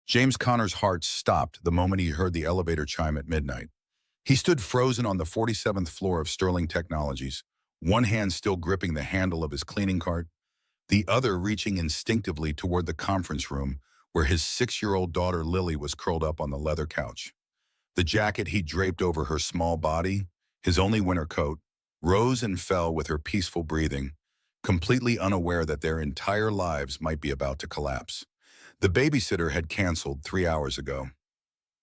James Connor's heart stopped the moment he heard the elevator chime at midnight. He stood frozen on the 47th floor of Sterling Technologies, one hand still gripping the handle of his cleaning cart, the other reaching instinctively toward the conference room where his 6-year-old daughter Lily was curled up on the leather couch. The jacket he draped over her small body, his only winter coat, rose and fell with her peaceful breathing, completely unaware that their entire lives might be about to collapse. The babysitter had canceled 3 hours ago.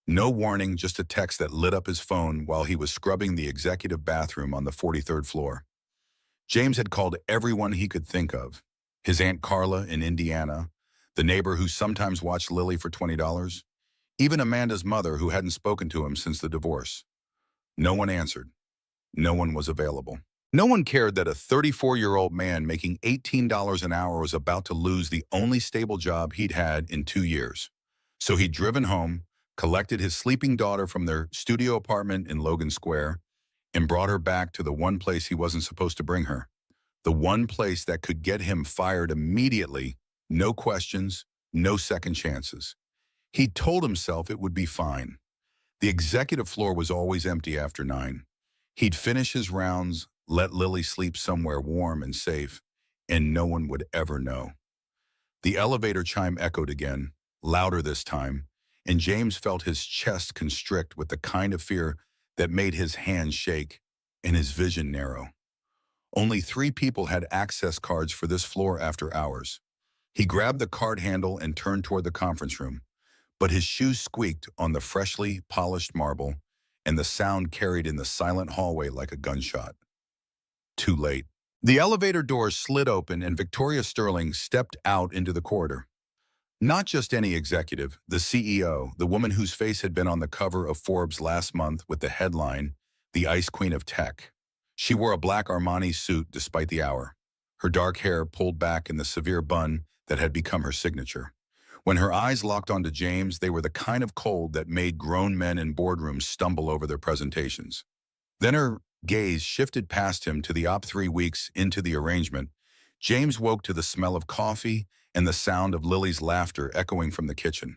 No warning, just a text that lit up his phone while he was scrubbing the executive bathroom on the 43rd floor. James had called everyone he could think of. His Aunt Carla in Indiana, the neighbor who sometimes watched Lily for $20, even Amanda's mother who hadn't spoken to him since the divorce. No one answered. No one was available. No one cared that a 34-year-old man making $18 an hour was about to lose the only stable job he'd had in 2 years. So he'd driven home, collected his sleeping daughter from their studio apartment in Logan Square, and brought her back to the one place he wasn't supposed to bring her. The one place that could get him fired immediately, no questions, no second chances. He told himself it would be fine. The executive floor was always empty after 9. He'd finish his rounds, let Lily sleep somewhere warm and safe, and no one would ever know. The elevator chime echoed again, louder this time, and James felt his chest constrict with the kind of fear that made his hands shake and his vision narrow. Only 3 people had access cards for this floor after hours. He grabbed the card handle and turned toward the conference room, but his shoes squeaked on the freshly polished marble, and the sound carried in the silent hallway like a gunshot. Too late. The elevator doors slid open and Victoria Sterling stepped out into the corridor. Not just any executive, the CEO, the woman whose face had been on the cover of Forbes last month with the headline, "The Ice Queen of Tech." She wore a black Armani suit despite the hour, her dark hair pulled back in the severe bun that had become her signature. When her eyes locked onto James, they were the kind of cold that made grown men in boardrooms stumble over their presentations. Then her gaze shifted past him to the 3 weeks into the arrangement. James woke to the smell of coffee and the sound of Lily's laughter echoing from the kitchen.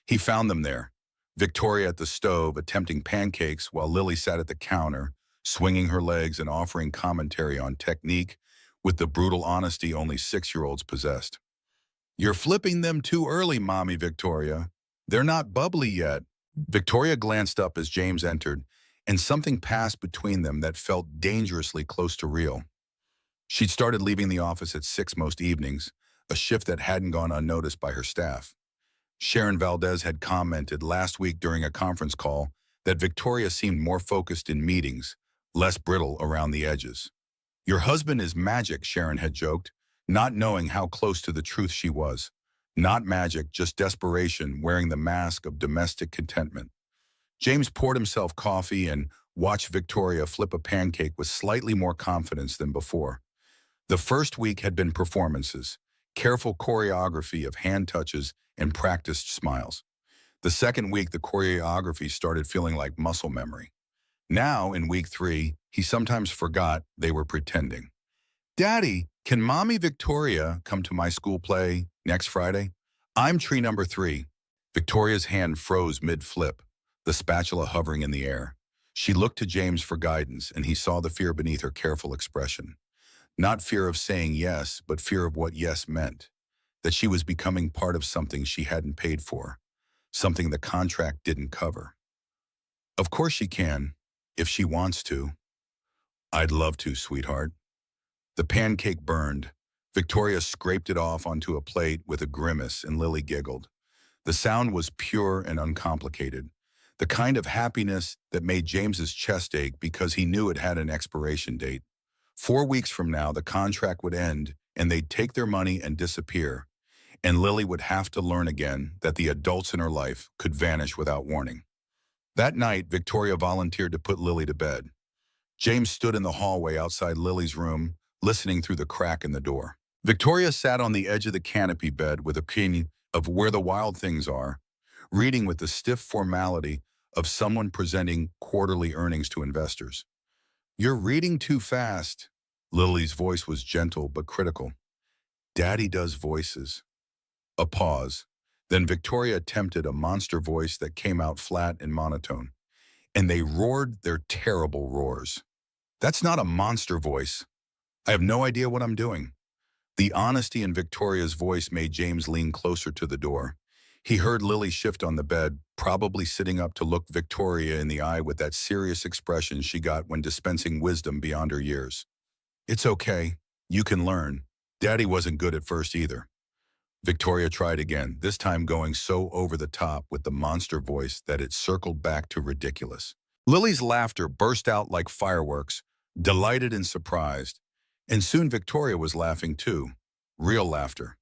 He found them there, Victoria at the stove attempting pancakes while Lily sat at the counter, swinging her legs and offering commentary on technique with the brutal honesty only 6-year-olds possessed. "You're flipping them too early, Mommy Victoria. They're not bubbly yet." Victoria glanced up as James entered, and something passed between them that felt dangerously close to real. She'd started leaving the office at 6 most evenings, a shift that hadn't gone unnoticed by her staff. Sharon Valdez had commented last week during a conference call that Victoria seemed more focused in meetings, less brittle around the edges. "Your husband is magic," Sharon had joked, not knowing how close to the truth she was. Not magic, just desperation wearing the mask of domestic contentment. James poured himself coffee and watched Victoria flip a pancake with slightly more confidence than before. The first week had been performances, careful choreography of hand touches and practiced smiles. The second week, the choreography started feeling like muscle memory. Now, in week 3, he sometimes forgot they were pretending. "Daddy, can Mommy Victoria come to my school play next Friday? I'm tree number 3. Victoria's hand froze mid-flip, the spatula hovering in the air. She looked to James for guidance, and he saw the fear beneath her careful expression. Not fear of saying yes, but fear of what yes meant. That she was becoming part of something she hadn't paid for, something the contract didn't cover. "Of course she can, if she wants to." "I'd love to, sweetheart." The pancake burned. Victoria scraped it off onto a plate with a grimace, and Lily giggled. The sound was pure and uncomplicated, the kind of happiness that made James's chest ache because he knew it had an expiration date. 4 weeks from now, the contract would end, and they'd take their money and disappear, and Lily would have to learn again that the adults in her life could vanish without warning. That night, Victoria volunteered to put Lily to bed. James stood in the hallway outside Lily's room, listening through the crack in the door. Victoria sat on the edge of the canopy bed with a opinion of Where the Wild Things Are, reading with the stiff formality of someone presenting quarterly earnings to investors. "You're reading too fast." Lily's voice was gentle but critical. "Daddy does voices." A pause. Then Victoria attempted a monster voice that came out flat and monotone, and they roared their terrible roars. That's not a monster voice. I have no idea what I'm doing. The honesty in Victoria's voice made James lean closer to the door. He heard Lily shift on the bed, probably sitting up to look Victoria in the eye with that serious expression she got when dispensing wisdom beyond her years. It's okay. You can learn. Daddy wasn't good at first either. Victoria tried again, this time going so over the top with the monster voice that it circled back to ridiculous. Lily's laughter burst out like fireworks, delighted and surprised. And soon Victoria was laughing too. Real laughter.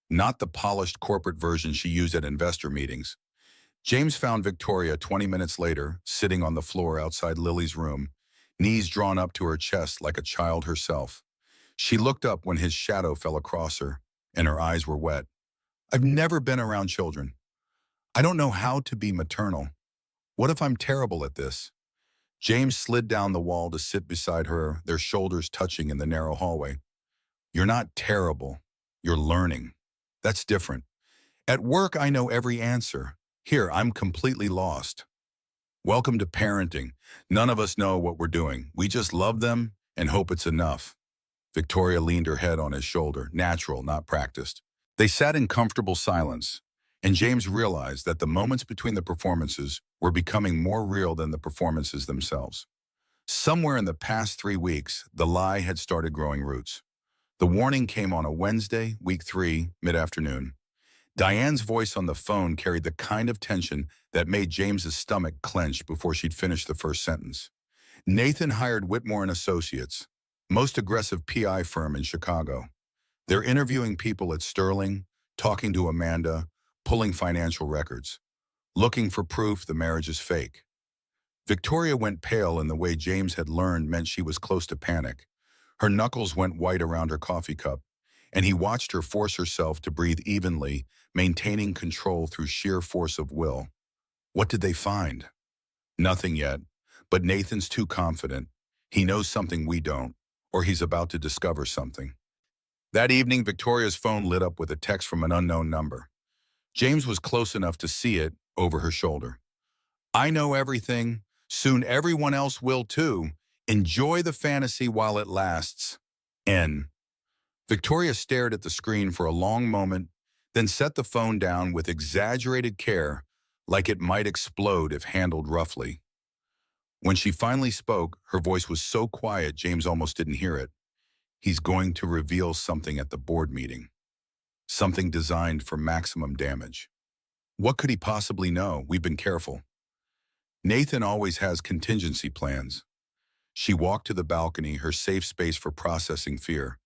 Not the polished corporate version she used at investor meetings. James found Victoria 20 minutes later, sitting on the floor outside Lily's room, knees drawn up to her chest like a child herself. She looked up when his shadow fell across her, and her eyes were wet. I've never been around children. I don't know how to be maternal. What if I'm terrible at this? James slid down the wall to sit beside her, their shoulders touching in the narrow hallway. You're not terrible. You're learning. That's different. At work, I know every answer. Here, I'm completely lost. Welcome to parenting. None of us know what we're doing. We just love them and hope it's enough. Victoria leaned her head on his shoulder, natural, not practiced. They sat in comfortable silence, and James realized that the moments between the performances were becoming more real than the performances themselves. Somewhere in the past 3 weeks, the lie had started growing roots. The warning came on a Wednesday, week 3, mid-afternoon. Diane's voice on the phone carried the kind of tension that made James's stomach clench before she'd finished the first sentence. Nathan hired Whitmore and Associates, most aggressive PI firm in Chicago. They're interviewing people at Sterling, talking to Amanda, pulling financial records, looking for proof the marriage is fake. Victoria went pale in the way James had learned meant she was close to panic. Her knuckles went white around her coffee cup, and he watched her force herself to breathe evenly, maintaining control through sheer force of will. What did they find? Nothing yet, but Nathan's too confident. He knows something we don't, or he's about to discover something. That evening, Victoria's phone lit up with a text from an unknown number. James was close enough to see it over her shoulder. I know everything. Soon everyone else will too. Enjoy the fantasy while it lasts. N. Victoria stared at the screen for a long moment, then set the phone down with exaggerated care, like it might explode if handled roughly. When she finally spoke, her voice was so quiet James almost didn't hear it. He's going to reveal something at the board meeting. Something designed for maximum damage. What could he possibly know? We've been careful. Nathan always has contingency plans. She walked to the balcony, her safe space for processing fear.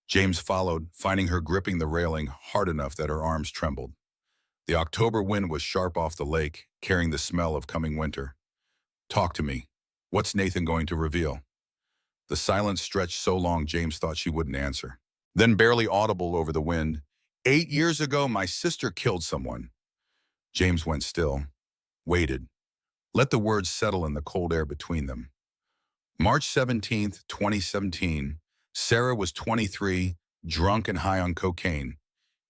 James followed, finding her gripping the railing hard enough that her arms trembled. The October wind was sharp off the lake, carrying the smell of coming winter. Talk to me. What's Nathan going to reveal? The silence stretched so long James thought she wouldn't answer. Then, barely audible over the wind, 8 years ago, my sister killed someone. James went still, waited, let the words settle in the cold air between them. March 17th, 2017, Sarah was 23, drunk and high on cocaine,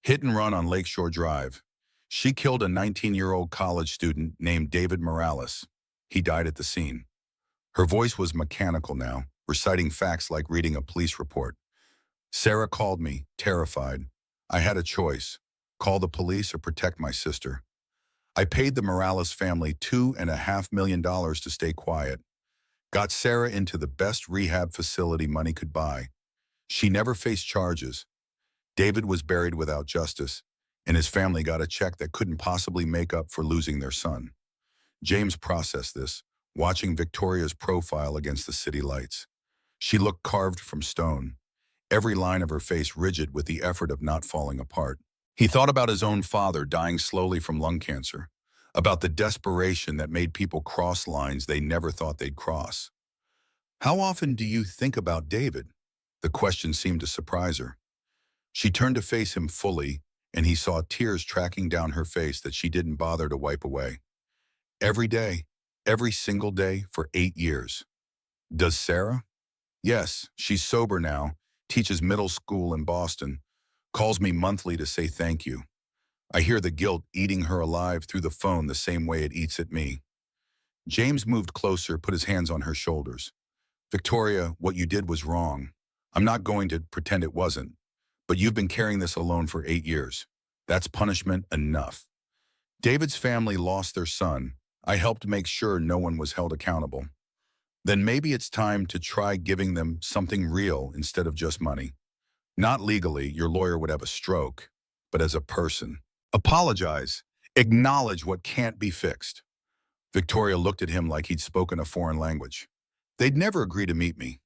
hit and run on Lakeshore Drive. She killed a 19-year-old college student named David Morales. He died at the scene. Her voice was mechanical now, reciting facts like reading a police report. Sarah called me, terrified. I had a choice, call the police or protect my sister. I paid the Morales family $2.5 million to stay quiet. Got Sarah into the best rehab facility money could buy. She never faced charges. David was buried without justice, and his family got a check that couldn't possibly make up for losing their son. James processed this, watching Victoria's profile against the city lights. She looked carved from stone, every line of her face rigid with the effort of not falling apart. He thought about his own father dying slowly from lung cancer, about the desperation that made people cross lines they never thought they'd cross. How often do you think about David? The question seemed to surprise her. She turned to face him fully, and he saw tears tracking down her face that she didn't bother to wipe away. Every day, every single day for 8 years. Does Sarah? Yes, she's sober now, teaches middle school in Boston, calls me monthly to say thank you. I hear the guilt eating her alive through the phone the same way it eats at me. James moved closer, put his hands on her shoulders. Victoria, what you did was wrong. I'm not going to pretend it wasn't. But you've been carrying this alone for 8 years. That's punishment enough. David's family lost their son. I helped make sure no one was held accountable. Then maybe it's time to try giving them something real instead of just money. Not legally, your lawyer would have a stroke, but as a person. Apologize. Acknowledge what can't be fixed. Victoria looked at him like he'd spoken a foreign language. They'd never agree to meet me.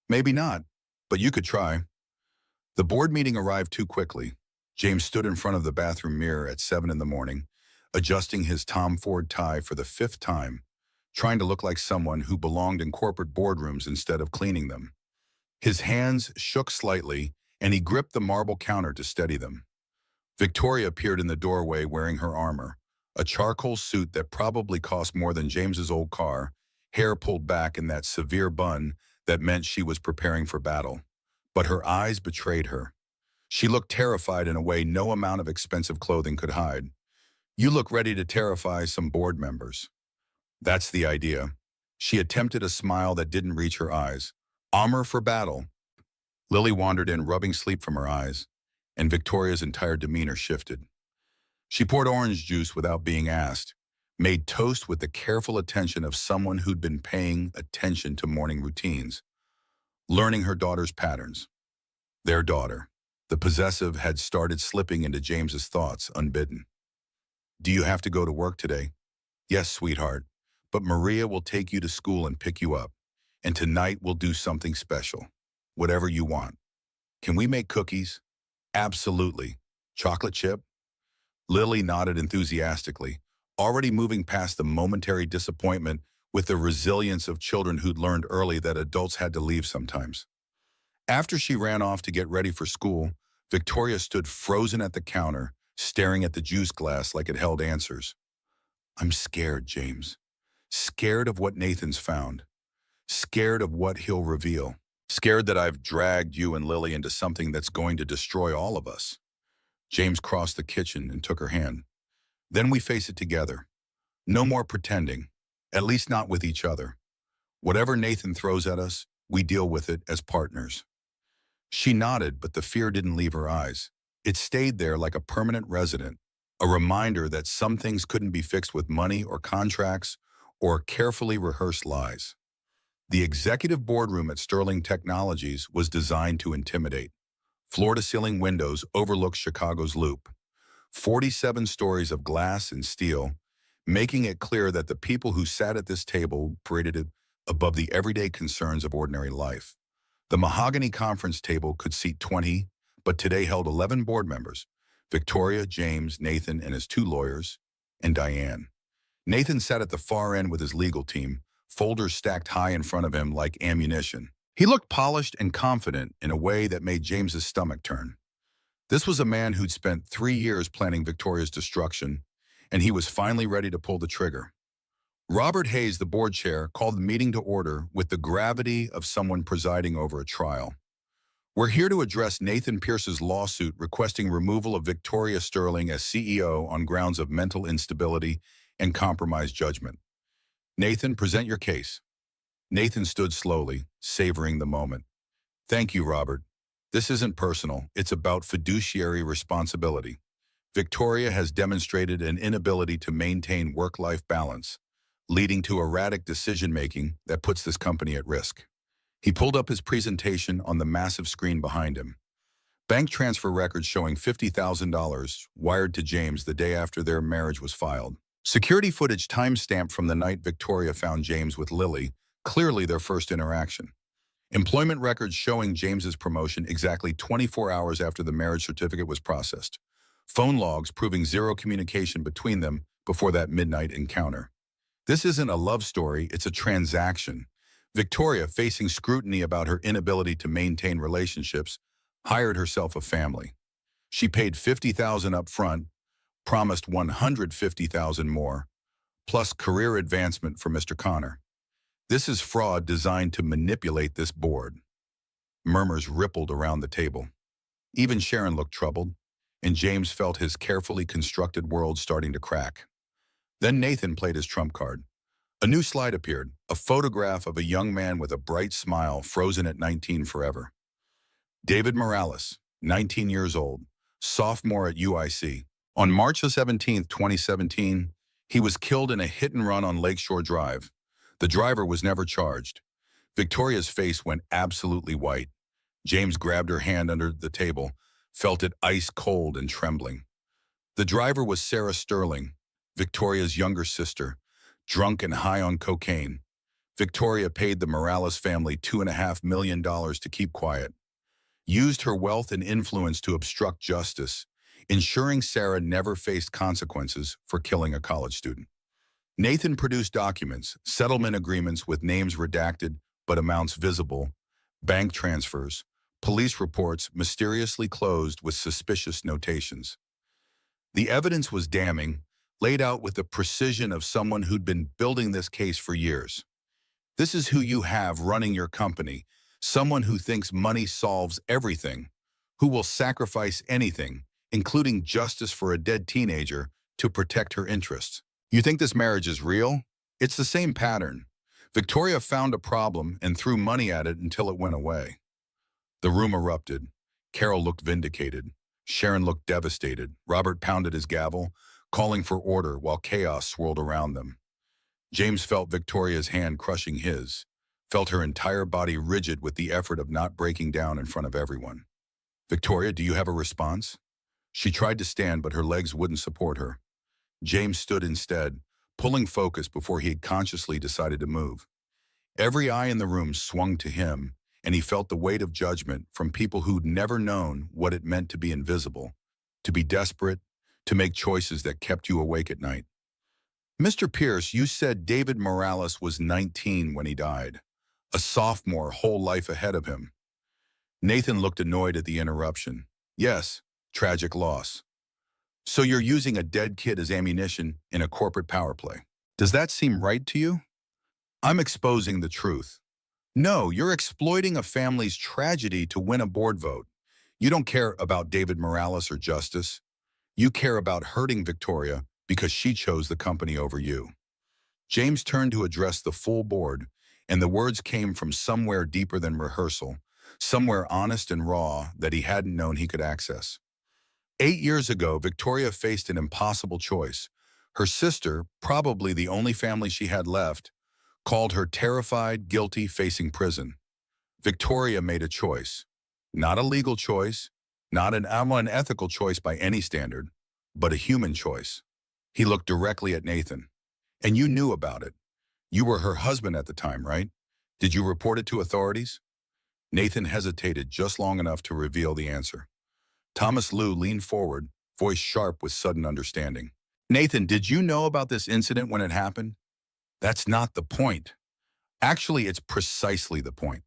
Maybe not, but you could try. The board meeting arrived too quickly. James stood in front of the bathroom mirror at 7 in the morning, adjusting his Tom Ford tie for the 5th time, trying to look like someone who belonged in corporate boardrooms instead of cleaning them. His hands shook slightly, and he gripped the marble counter to steady them. Victoria appeared in the doorway wearing her armor, a charcoal suit that probably cost more than James's old car, hair pulled back in that severe bun that meant she was preparing for battle. But her eyes betrayed her. She looked terrified in a way no amount of expensive clothing could hide. You look ready to terrify some board members. That's the idea. She attempted a smile that didn't reach her eyes. Armor for battle. Lily wandered in, rubbing sleep from her eyes, and Victoria's entire demeanor shifted. She poured orange juice without being asked, made toast with the careful attention of someone who'd been paying attention to morning routines, learning her daughter's patterns. Their daughter, the possessive, had started slipping into James's thoughts unbidden. Do you have to go to work today? Yes, sweetheart, but Maria will take you to school and pick you up, and tonight we'll do something special. Whatever you want. Can we make cookies? Absolutely. Chocolate chip? Lily nodded enthusiastically, already moving past the momentary disappointment with the resilience of children who'd learned early that adults had to leave sometimes. After she ran off to get ready for school, Victoria stood frozen at the counter, staring at the juice glass like it held answers. I'm scared, James. Scared of what Nathan's found. Scared of what he'll reveal. Scared that I've dragged you and Lily into something that's going to destroy all of us. James crossed the kitchen and took her hand. Then we face it together. No more pretending, at least not with each other. Whatever Nathan throws at us, we deal with it as partners. She nodded, but the fear didn't leave her eyes. It stayed there like a permanent resident, a reminder that some things couldn't be fixed with money or contracts or carefully rehearsed lies. The executive boardroom at Sterling Technologies was designed to intimidate. Floor-to-ceiling windows overlooked Chicago's Loop. 47 stories of glass and steel, making it clear that the people who sat at this table operated above the everyday concerns of ordinary life. The mahogany conference table could seat 20, but today held 11 board members: Victoria, James, Nathan and his 2 lawyers, and Diane. Nathan sat at the far end with his legal team, folders stacked high in front of him like ammunition. He looked polished and confident in a way that made James's stomach turn. This was a man who'd spent 3 years planning Victoria's destruction, and he was finally ready to pull the trigger. Robert Hayes, the board chair, called the meeting to order with the gravity of someone presiding over a trial. We're here to address Nathan Pierce's lawsuit requesting removal of Victoria Sterling as CEO on grounds of mental instability and compromised judgment. Nathan, present your case. Nathan stood slowly, savoring the moment. Thank you, Robert. This isn't personal. It's about fiduciary responsibility. Victoria has demonstrated an inability to maintain work-life balance, leading to erratic decision-making that puts this company at risk. He pulled up his presentation on the massive screen behind him. Bank transfer records showing $50,000 wired to James the day after their marriage was filed. Security footage time-stamped from the night Victoria found James with Lily, clearly their first interaction. Employment records showing James's promotion exactly 24 hours after the marriage certificate was processed. Phone logs proving zero communication between them before that midnight encounter. This isn't a love story, it's a transaction. Victoria, facing scrutiny about her inability to maintain relationships, hired herself a family. She paid $50,000 up front, promised $150,000 more, plus career advancement for Mr. Connor. This is fraud designed to manipulate this board. Murmurs rippled around the table. Even Sharon looked troubled. and James felt his carefully constructed world starting to crack. Then Nathan played his trump card. A new slide appeared, a photograph of a young man with a bright smile frozen at 19 forever. David Morales, 19 years old, sophomore at UIC. On March 17, 2017, he was killed in a hit-and-run on Lakeshore Drive. The driver was never charged. Victoria's face went absolutely white. James grabbed her hand under the table, felt it ice cold and trembling. The driver was Sarah Sterling, Victoria's younger sister, drunk and high on cocaine. Victoria paid the Morales family $2.5 million to keep quiet, used her wealth and influence to obstruct justice, ensuring Sarah never faced consequences for killing a college student. Nathan produced documents, settlement agreements with names redacted but amounts visible, bank transfers, police reports mysteriously closed with suspicious notations. The evidence was damning, laid out with the precision of someone who'd been building this case for years. This is who you have running your company, someone who thinks money solves everything, who will sacrifice anything, including justice for a dead teenager, to protect her interests. You think this marriage is real? It's the same pattern. Victoria found a problem and threw money at it until it went away. The room erupted. Carol looked vindicated. Sharon looked devastated. Robert pounded his gavel, calling for order while chaos swirled around them. James felt Victoria's hand crushing his, felt her entire body rigid with the effort of not breaking down in front of everyone. Victoria, do you have a response? She tried to stand, but her legs wouldn't support her. James stood instead, pulling focus before he had consciously decided to move. Every eye in the room swung to him, and he felt the weight of judgment from people who'd never known what it meant to be invisible, to be desperate, to make choices that kept you awake at night. Mr. Pierce, you said David Morales was 19 when he died, a sophomore, whole life ahead of him. Nathan looked annoyed at the interruption. Yes, tragic loss. So you're using a dead kid as ammunition in a corporate power play. Does that seem right to you? I'm exposing the truth. No, you're exploiting a family's tragedy to win a board vote. You don't care about David Morales or justice. You care about hurting Victoria because she chose the company over you. James turned to address the full board, and the words came from somewhere deeper than rehearsal, somewhere honest and raw that he hadn't known he could access. 8 years ago, Victoria faced an impossible choice. Her sister, probably the only family she had left, called her terrified, guilty, facing prison. Victoria made a choice. Not a legal choice, not an unethical choice by any standard, but a human choice. He looked directly at Nathan. And you knew about it. You were her husband at the time, right? Did you report it to authorities? Nathan hesitated just long enough to reveal the answer. Thomas Liu leaned forward, voice sharp with sudden understanding. Nathan, did you know about this incident when it happened? That's not the point. Actually, it's precisely the point.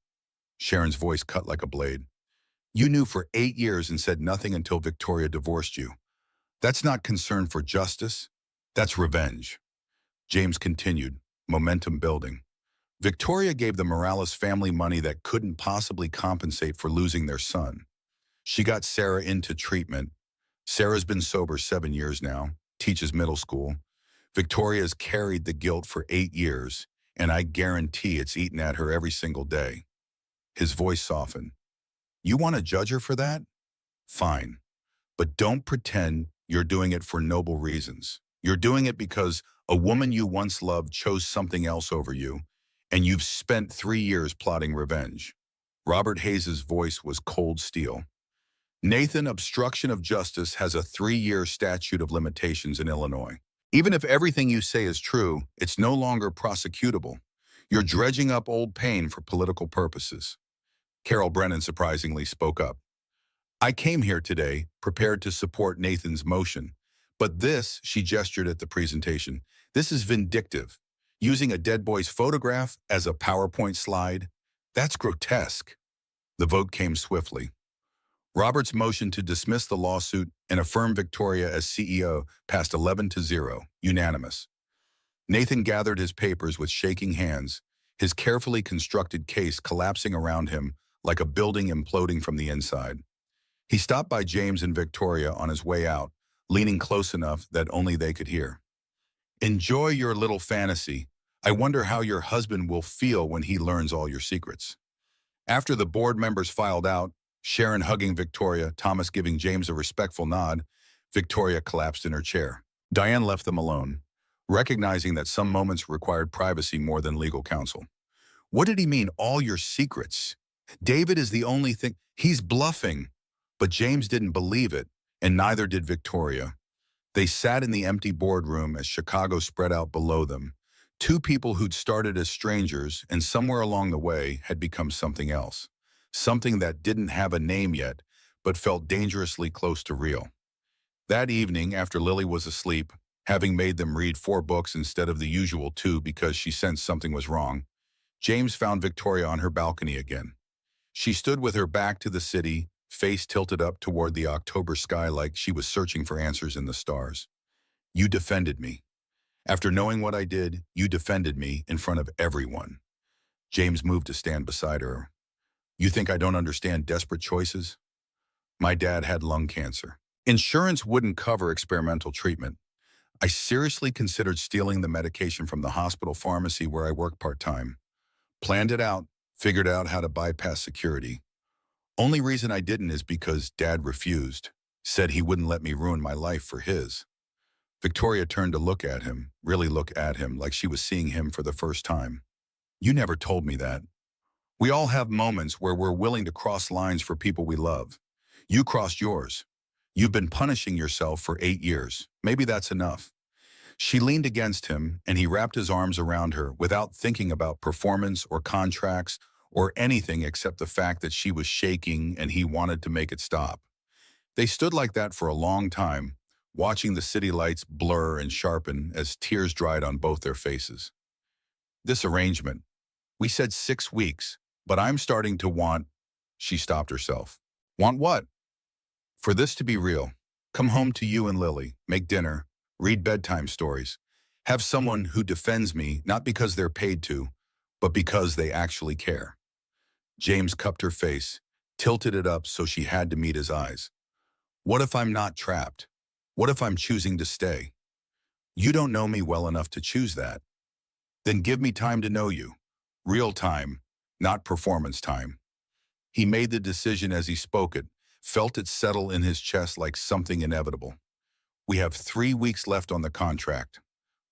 Sharon's voice cut like a blade. You knew for 8 years and said nothing until Victoria divorced you. That's not concern for justice. That's revenge. James continued, momentum building. Victoria gave the Morales family money that couldn't possibly compensate for losing their son. She got Sarah into treatment. Sarah's been sober 7 years now, teaches middle school. Victoria's carried the guilt for 8 years, and I guarantee it's eaten at her every single day. His voice softened. You want to judge her for that? Fine. But don't pretend you're doing it for noble reasons. You're doing it because a woman you once loved chose something else over you, and you've spent 3 years plotting revenge. Robert Hayes' voice was cold steel. Nathan, obstruction of justice has a 3-year statute of limitations in Illinois. Even if everything you say is true, it's no longer prosecutable. You're dredging up old pain for political purposes. Carol Brennan surprisingly spoke up. I came here today prepared to support Nathan's motion, but this, she gestured at the presentation, this is vindictive. Using a dead boy's photograph as a PowerPoint slide, that's grotesque. The vote came swiftly. Robert's motion to dismiss the lawsuit and affirm Victoria as CEO passed 11-0, unanimous. Nathan gathered his papers with shaking hands, his carefully constructed case collapsing around him like a building imploding from the inside. He stopped by James and Victoria on his way out, leaning close enough that only they could hear. Enjoy your little fantasy. I wonder how your husband will feel when he learns all your secrets. After the board members filed out, Sharon hugging Victoria, Thomas giving James a respectful nod, Victoria collapsed in her chair. Diane left them alone, recognizing that some moments required privacy more than legal counsel. What did he mean, all your secrets? David is the only thing. He's bluffing. But James didn't believe it, and neither did Victoria. They sat in the empty boardroom as Chicago spread out below them. Two people who'd started as strangers and somewhere along the way had become something else. Something that didn't have a name yet, but felt dangerously close to real. That evening, after Lily was asleep, having made them read 4 books instead of the usual 2 because she sensed something was wrong, James found Victoria on her balcony again. She stood with her back to the city, face tilted up toward the October sky like she was searching for answers in the stars. You defended me. After knowing what I did, you defended me in front of everyone. James moved to stand beside her. You think I don't understand desperate choices? My dad had lung cancer. Insurance wouldn't cover experimental treatment. I seriously considered stealing the medication from the hospital pharmacy where I work part-time. Planned it out, figured out how to bypass security. Only reason I didn't is because Dad refused, said he wouldn't let me ruin my life for his. Victoria turned to look at him, really look at him like she was seeing him for the first time. You never told me that. We all have moments where we're willing to cross lines for people we love. You crossed yours. You've been punishing yourself for 8 years. Maybe that's enough. She leaned against him, and he wrapped his arms around her without thinking about performance or contracts or anything except the fact that she was shaking and he wanted to make it stop. They stood like that for a long time, watching the city lights blur and sharpen as tears dried on both their faces. This arrangement, we said 6 weeks, but I'm starting to want, she stopped herself. Want what? For this to be real. Come home to you and Lily, make dinner, read bedtime stories, have someone who defends me not because they're paid to, but because they actually care. James cupped her face, tilted it up so she had to meet his eyes. What if I'm not trapped? What if I'm choosing to stay? You don't know me well enough to choose that. Then give me time to know you. Real time, not performance time. He made the decision as he spoke it, felt it settle in his chest like something inevitable. We have 3 weeks left on the contract.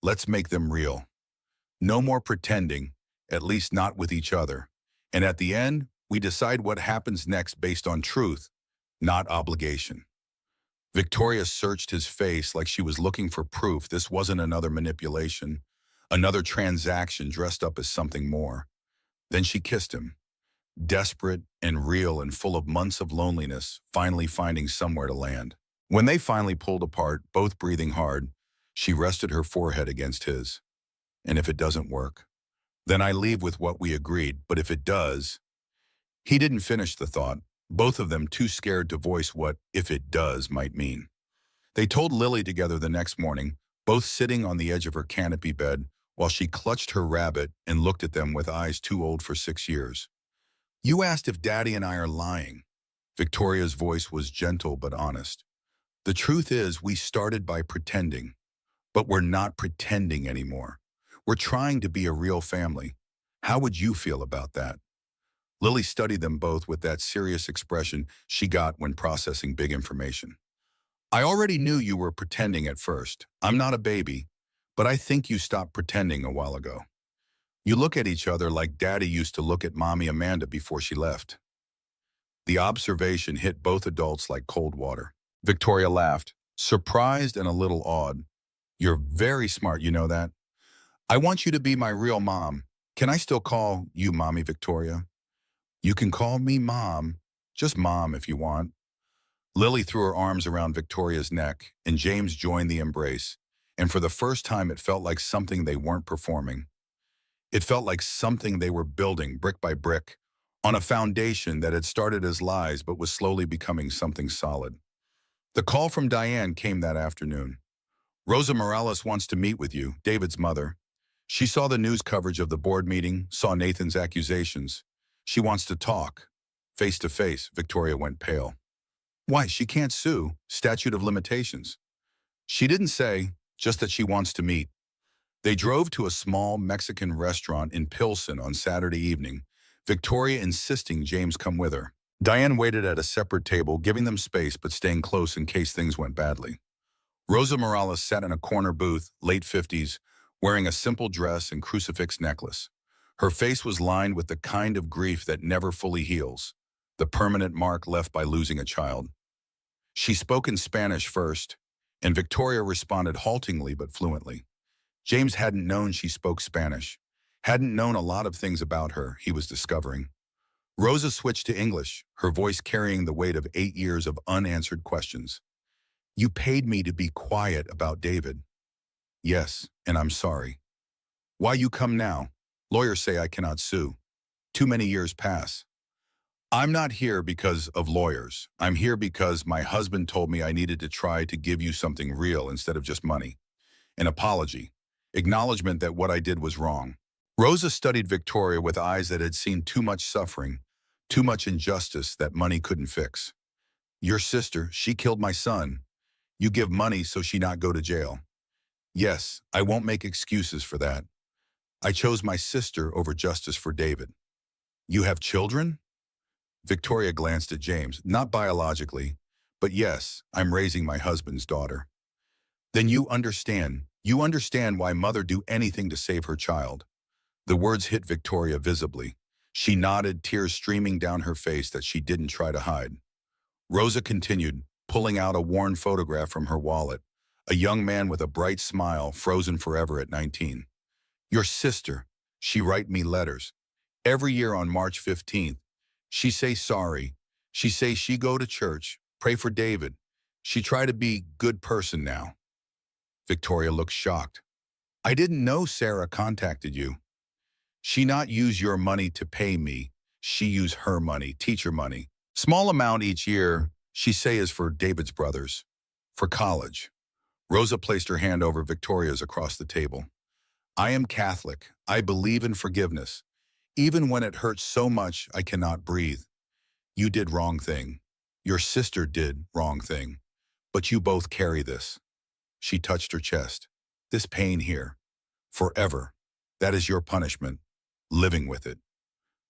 Let's make them real. No more pretending, at least not with each other. And at the end, we decide what happens next based on truth, not obligation. Victoria searched his face like she was looking for proof this wasn't another manipulation, another transaction dressed up as something more. Then she kissed him, desperate and real and full of months of loneliness, finally finding somewhere to land. When they finally pulled apart, both breathing hard, she rested her forehead against his. And if it doesn't work, then I leave with what we agreed, but if it does, he didn't finish the thought, both of them too scared to voice what "if it does" might mean. They told Lily together the next morning, both sitting on the edge of her canopy bed while she clutched her rabbit and looked at them with eyes too old for 6 years. You asked if Daddy and I are lying. Victoria's voice was gentle but honest. The truth is we started by pretending, but we're not pretending anymore. We're trying to be a real family. How would you feel about that? Lily studied them both with that serious expression she got when processing big information. I already knew you were pretending at first. I'm not a baby, but I think you stopped pretending a while ago. You look at each other like Daddy used to look at Mommy Amanda before she left. The observation hit both adults like cold water. Victoria laughed, surprised and a little awed. You're very smart, you know that? I want you to be my real mom. Can I still call you Mommy Victoria? You can call me Mom, just Mom if you want. Lily threw her arms around Victoria's neck, and James joined the embrace. And for the first time, it felt like something they weren't performing. It felt like something they were building brick by brick, on a foundation that had started as lies but was slowly becoming something solid. The call from Diane came that afternoon. Rosa Morales wants to meet with you, David's mother. She saw the news coverage of the board meeting, saw Nathan's accusations. She wants to talk. Face to face, Victoria went pale. Why, she can't sue. Statute of limitations. She didn't say, just that she wants to meet. They drove to a small Mexican restaurant in Pilsen on Saturday evening, Victoria insisting James come with her. Diane waited at a separate table, giving them space but staying close in case things went badly. Rosa Morales sat in a corner booth, late 50s, wearing a simple dress and crucifix necklace. Her face was lined with the kind of grief that never fully heals, the permanent mark left by losing a child. She spoke in Spanish first, and Victoria responded haltingly but fluently. James hadn't known she spoke Spanish, hadn't known a lot of things about her he was discovering. Rosa switched to English, her voice carrying the weight of 8 years of unanswered questions. You paid me to be quiet about David. Yes, and I'm sorry. Why you come now? Lawyers say I cannot sue. Too many years pass. I'm not here because of lawyers. I'm here because my husband told me I needed to try to give you something real instead of just money. An apology. Acknowledgement that what I did was wrong. Rosa studied Victoria with eyes that had seen too much suffering, too much injustice that money couldn't fix. Your sister, she killed my son. You give money so she not go to jail. Yes, I won't make excuses for that. I chose my sister over justice for David. You have children? Victoria glanced at James, not biologically, but yes, I'm raising my husband's daughter. Then you understand. You understand why mother do anything to save her child. The words hit Victoria visibly. She nodded, tears streaming down her face that she didn't try to hide. Rosa continued, pulling out a worn photograph from her wallet, a young man with a bright smile, frozen forever at 19. Your sister, she write me letters. Every year on March 15th, she say sorry. She say she go to church, pray for David. She try to be good person now. Victoria looked shocked. I didn't know Sarah contacted you. She not use your money to pay me. She use her money, teacher money. Small amount each year, she say is for David's brothers. For college. Rosa placed her hand over Victoria's across the table. I am Catholic. I believe in forgiveness. Even when it hurts so much, I cannot breathe. You did wrong thing. Your sister did wrong thing. But you both carry this. She touched her chest. This pain here. Forever. That is your punishment. Living with it.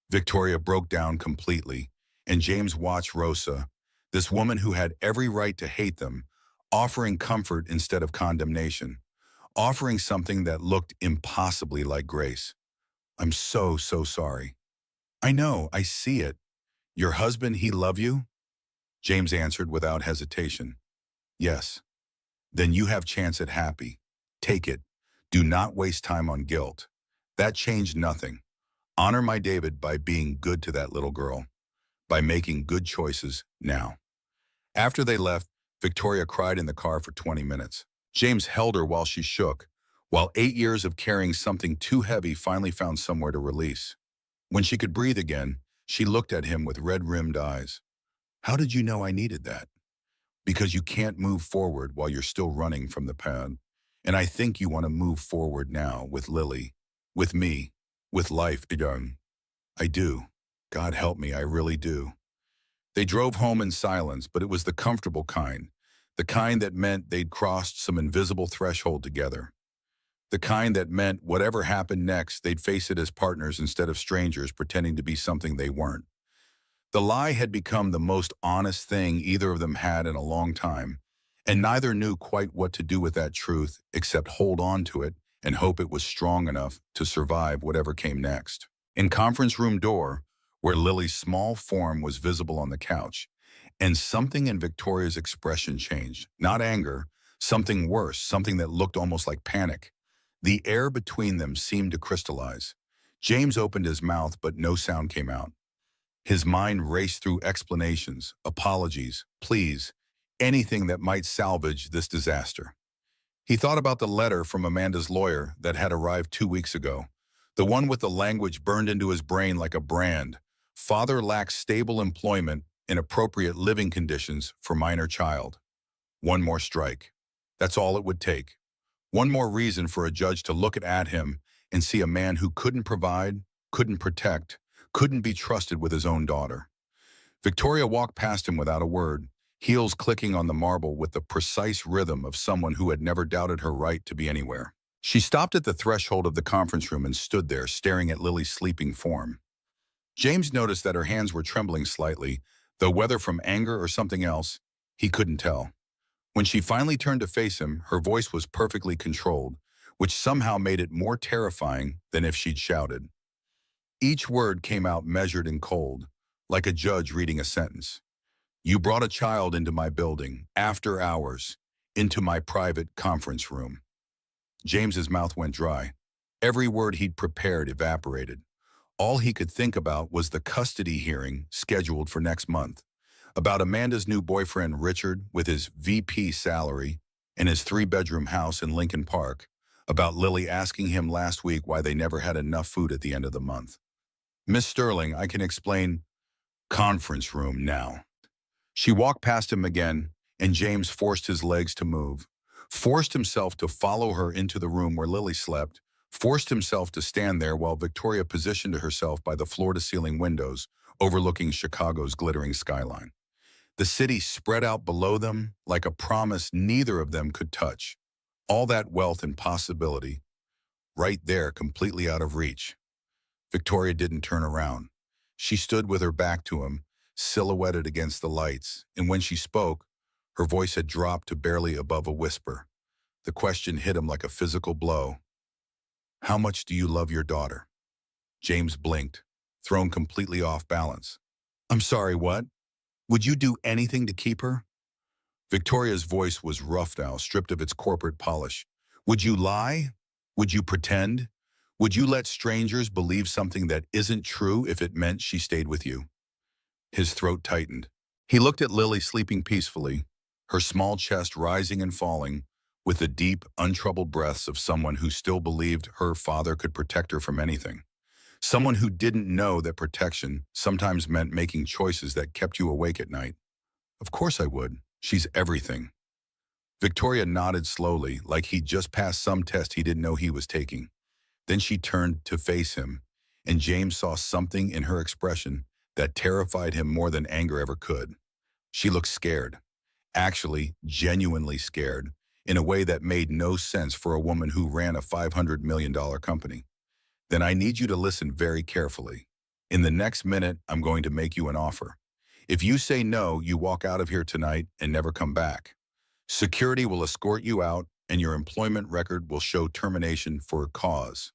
Victoria broke down completely, and James watched Rosa, this woman who had every right to hate them, offering comfort instead of condemnation, offering something that looked impossibly like grace. I'm so sorry. I know, I see it. Your husband, he love you? James answered without hesitation. Yes. Then you have chance at happy. Take it. Do not waste time on guilt. That changed nothing. Honor my David by being good to that little girl, by making good choices now. After they left, Victoria cried in the car for 20 minutes. James held her while she shook, while 8 years of carrying something too heavy finally found somewhere to release. When she could breathe again, she looked at him with red-rimmed eyes. How did you know I needed that? Because you can't move forward while you're still running from the past. And I think you want to move forward now with Lily, with me, with life, young. I do. God help me, I really do. They drove home in silence, but it was the comfortable kind, the kind that meant they'd crossed some invisible threshold together. The kind that meant whatever happened next, they'd face it as partners instead of strangers pretending to be something they weren't. The lie had become the most honest thing either of them had in a long time, and neither knew quite what to do with that truth except hold on to it and hope it was strong enough to survive whatever came next. In conference room door, where Lily's small form was visible on the couch, and something in Victoria's expression changed, not anger, something worse, something that looked almost like panic. The air between them seemed to crystallize. James opened his mouth, but no sound came out. His mind raced through explanations, apologies, pleas, anything that might salvage this disaster. He thought about the letter from Amanda's lawyer that had arrived 2 weeks ago, the one with the language burned into his brain like a brand. Father lacks stable employment and appropriate living conditions for minor child. One more strike. That's all it would take. One more reason for a judge to look at him and see a man who couldn't provide, couldn't protect, couldn't be trusted with his own daughter. Victoria walked past him without a word. heels clicking on the marble with the precise rhythm of someone who had never doubted her right to be anywhere. She stopped at the threshold of the conference room and stood there, staring at Lily's sleeping form. James noticed that her hands were trembling slightly, though whether from anger or something else, he couldn't tell. When she finally turned to face him, her voice was perfectly controlled, which somehow made it more terrifying than if she'd shouted. Each word came out measured and cold, like a judge reading a sentence. You brought a child into my building, after hours, into my private conference room. James's mouth went dry. Every word he'd prepared evaporated. All he could think about was the custody hearing scheduled for next month, about Amanda's new boyfriend Richard with his VP salary and his three-bedroom house in Lincoln Park, about Lily asking him last week why they never had enough food at the end of the month. Miss Sterling, I can explain. Conference room now. She walked past him again, and James forced his legs to move, forced himself to follow her into the room where Lily slept, forced himself to stand there while Victoria positioned herself by the floor-to-ceiling windows overlooking Chicago's glittering skyline. The city spread out below them like a promise neither of them could touch. All that wealth and possibility, right there, completely out of reach. Victoria didn't turn around. She stood with her back to him, silhouetted against the lights, and when she spoke, her voice had dropped to barely above a whisper. The question hit him like a physical blow. How much do you love your daughter? James blinked, thrown completely off balance. I'm sorry, what? Would you do anything to keep her? Victoria's voice was rough now, stripped of its corporate polish. Would you lie? Would you pretend? Would you let strangers believe something that isn't true if it meant she stayed with you? His throat tightened. He looked at Lily sleeping peacefully, her small chest rising and falling, with the deep, untroubled breaths of someone who still believed her father could protect her from anything. Someone who didn't know that protection sometimes meant making choices that kept you awake at night. Of course I would. She's everything. Victoria nodded slowly, like he'd just passed some test he didn't know he was taking. Then she turned to face him, and James saw something in her expression that terrified him more than anger ever could. She looked scared, actually genuinely scared, in a way that made no sense for a woman who ran a $500 million company. Then I need you to listen very carefully. In the next minute, I'm going to make you an offer. If you say no, you walk out of here tonight and never come back. Security will escort you out, and your employment record will show termination for a cause.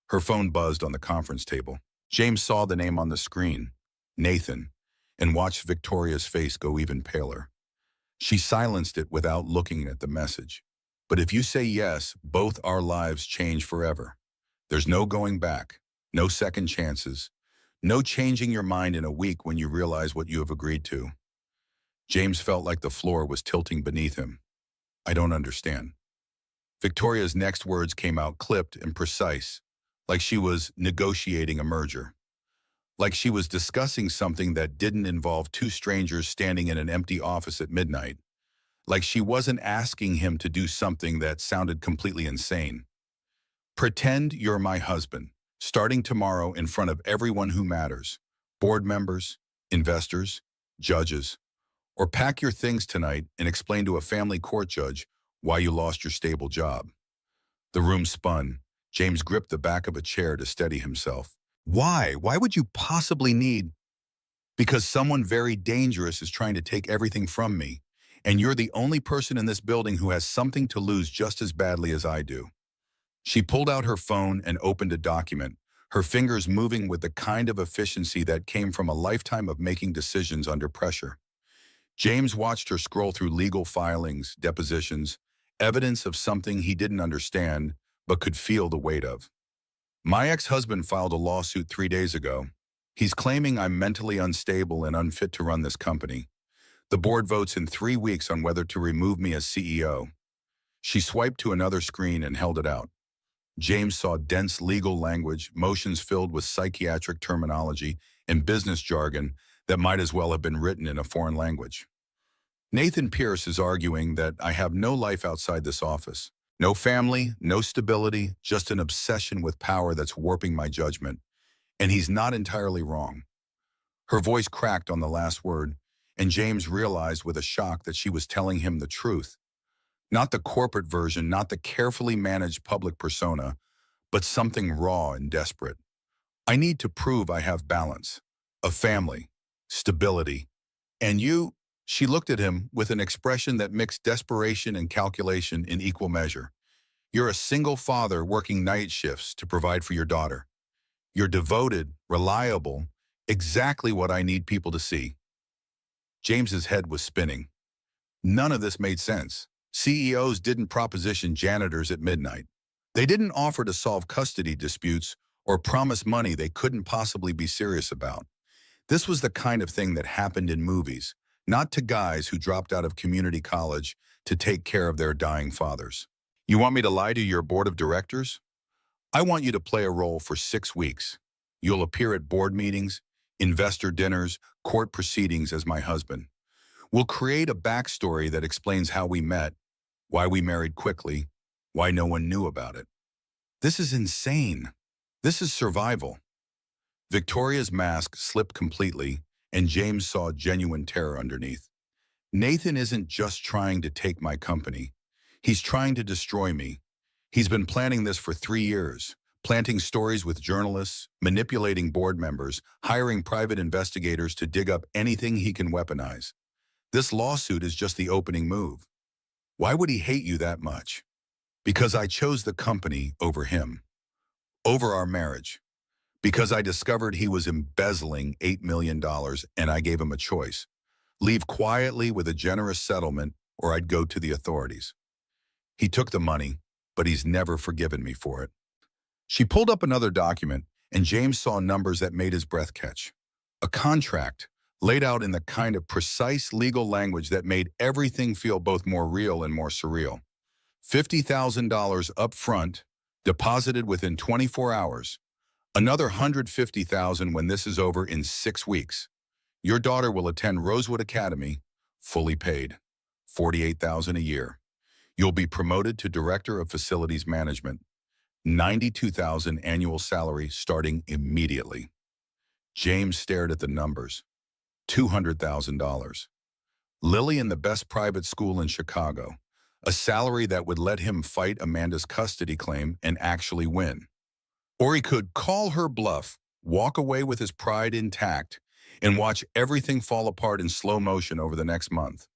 Her phone buzzed on the conference table. James saw the name on the screen, Nathan, and watched Victoria's face go even paler. She silenced it without looking at the message. But if you say yes, both our lives change forever. There's no going back, no second chances, no changing your mind in a week when you realize what you have agreed to. James felt like the floor was tilting beneath him. I don't understand. Victoria's next words came out clipped and precise, like she was negotiating a merger. Like she was discussing something that didn't involve two strangers standing in an empty office at midnight. Like she wasn't asking him to do something that sounded completely insane. Pretend you're my husband, starting tomorrow in front of everyone who matters, board members, investors, judges, or pack your things tonight and explain to a family court judge why you lost your stable job. The room spun. James gripped the back of a chair to steady himself. Why? Why would you possibly need? Because someone very dangerous is trying to take everything from me, and you're the only person in this building who has something to lose just as badly as I do. She pulled out her phone and opened a document, her fingers moving with the kind of efficiency that came from a lifetime of making decisions under pressure. James watched her scroll through legal filings, depositions, evidence of something he didn't understand but could feel the weight of. My ex-husband filed a lawsuit 3 days ago. He's claiming I'm mentally unstable and unfit to run this company. The board votes in 3 weeks on whether to remove me as CEO. She swiped to another screen and held it out. James saw dense legal language, motions filled with psychiatric terminology and business jargon that might as well have been written in a foreign language. Nathan Pierce is arguing that I have no life outside this office. No family, no stability, just an obsession with power that's warping my judgment. And he's not entirely wrong. Her voice cracked on the last word, and James realized with a shock that she was telling him the truth. Not the corporate version, not the carefully managed public persona, but something raw and desperate. I need to prove I have balance, a family, stability. And you, she looked at him with an expression that mixed desperation and calculation in equal measure. You're a single father working night shifts to provide for your daughter. You're devoted, reliable, exactly what I need people to see. James's head was spinning. None of this made sense. CEOs didn't proposition janitors at midnight. They didn't offer to solve custody disputes or promise money they couldn't possibly be serious about. This was the kind of thing that happened in movies, not to guys who dropped out of community college to take care of their dying fathers. You want me to lie to your board of directors? I want you to play a role for 6 weeks. You'll appear at board meetings, investor dinners, court proceedings as my husband. We'll create a backstory that explains how we met, why we married quickly, why no one knew about it. This is insane. This is survival. Victoria's mask slipped completely, and James saw genuine terror underneath. Nathan isn't just trying to take my company. He's trying to destroy me. He's been planning this for 3 years, planting stories with journalists, manipulating board members, hiring private investigators to dig up anything he can weaponize. This lawsuit is just the opening move. Why would he hate you that much? Because I chose the company over him, over our marriage. Because I discovered he was embezzling $8 million and I gave him a choice. Leave quietly with a generous settlement or I'd go to the authorities. He took the money, but he's never forgiven me for it. She pulled up another document and James saw numbers that made his breath catch. A contract laid out in the kind of precise legal language that made everything feel both more real and more surreal. $50,000 up front, deposited within 24 hours. Another $150,000 when this is over in 6 weeks. Your daughter will attend Rosewood Academy, fully paid, $48,000 a year. You'll be promoted to Director of Facilities Management, $92,000 annual salary starting immediately. James stared at the numbers. $200,000. Lily in the best private school in Chicago, a salary that would let him fight Amanda's custody claim and actually win. Or he could call her bluff, walk away with his pride intact, and watch everything fall apart in slow motion over the next month.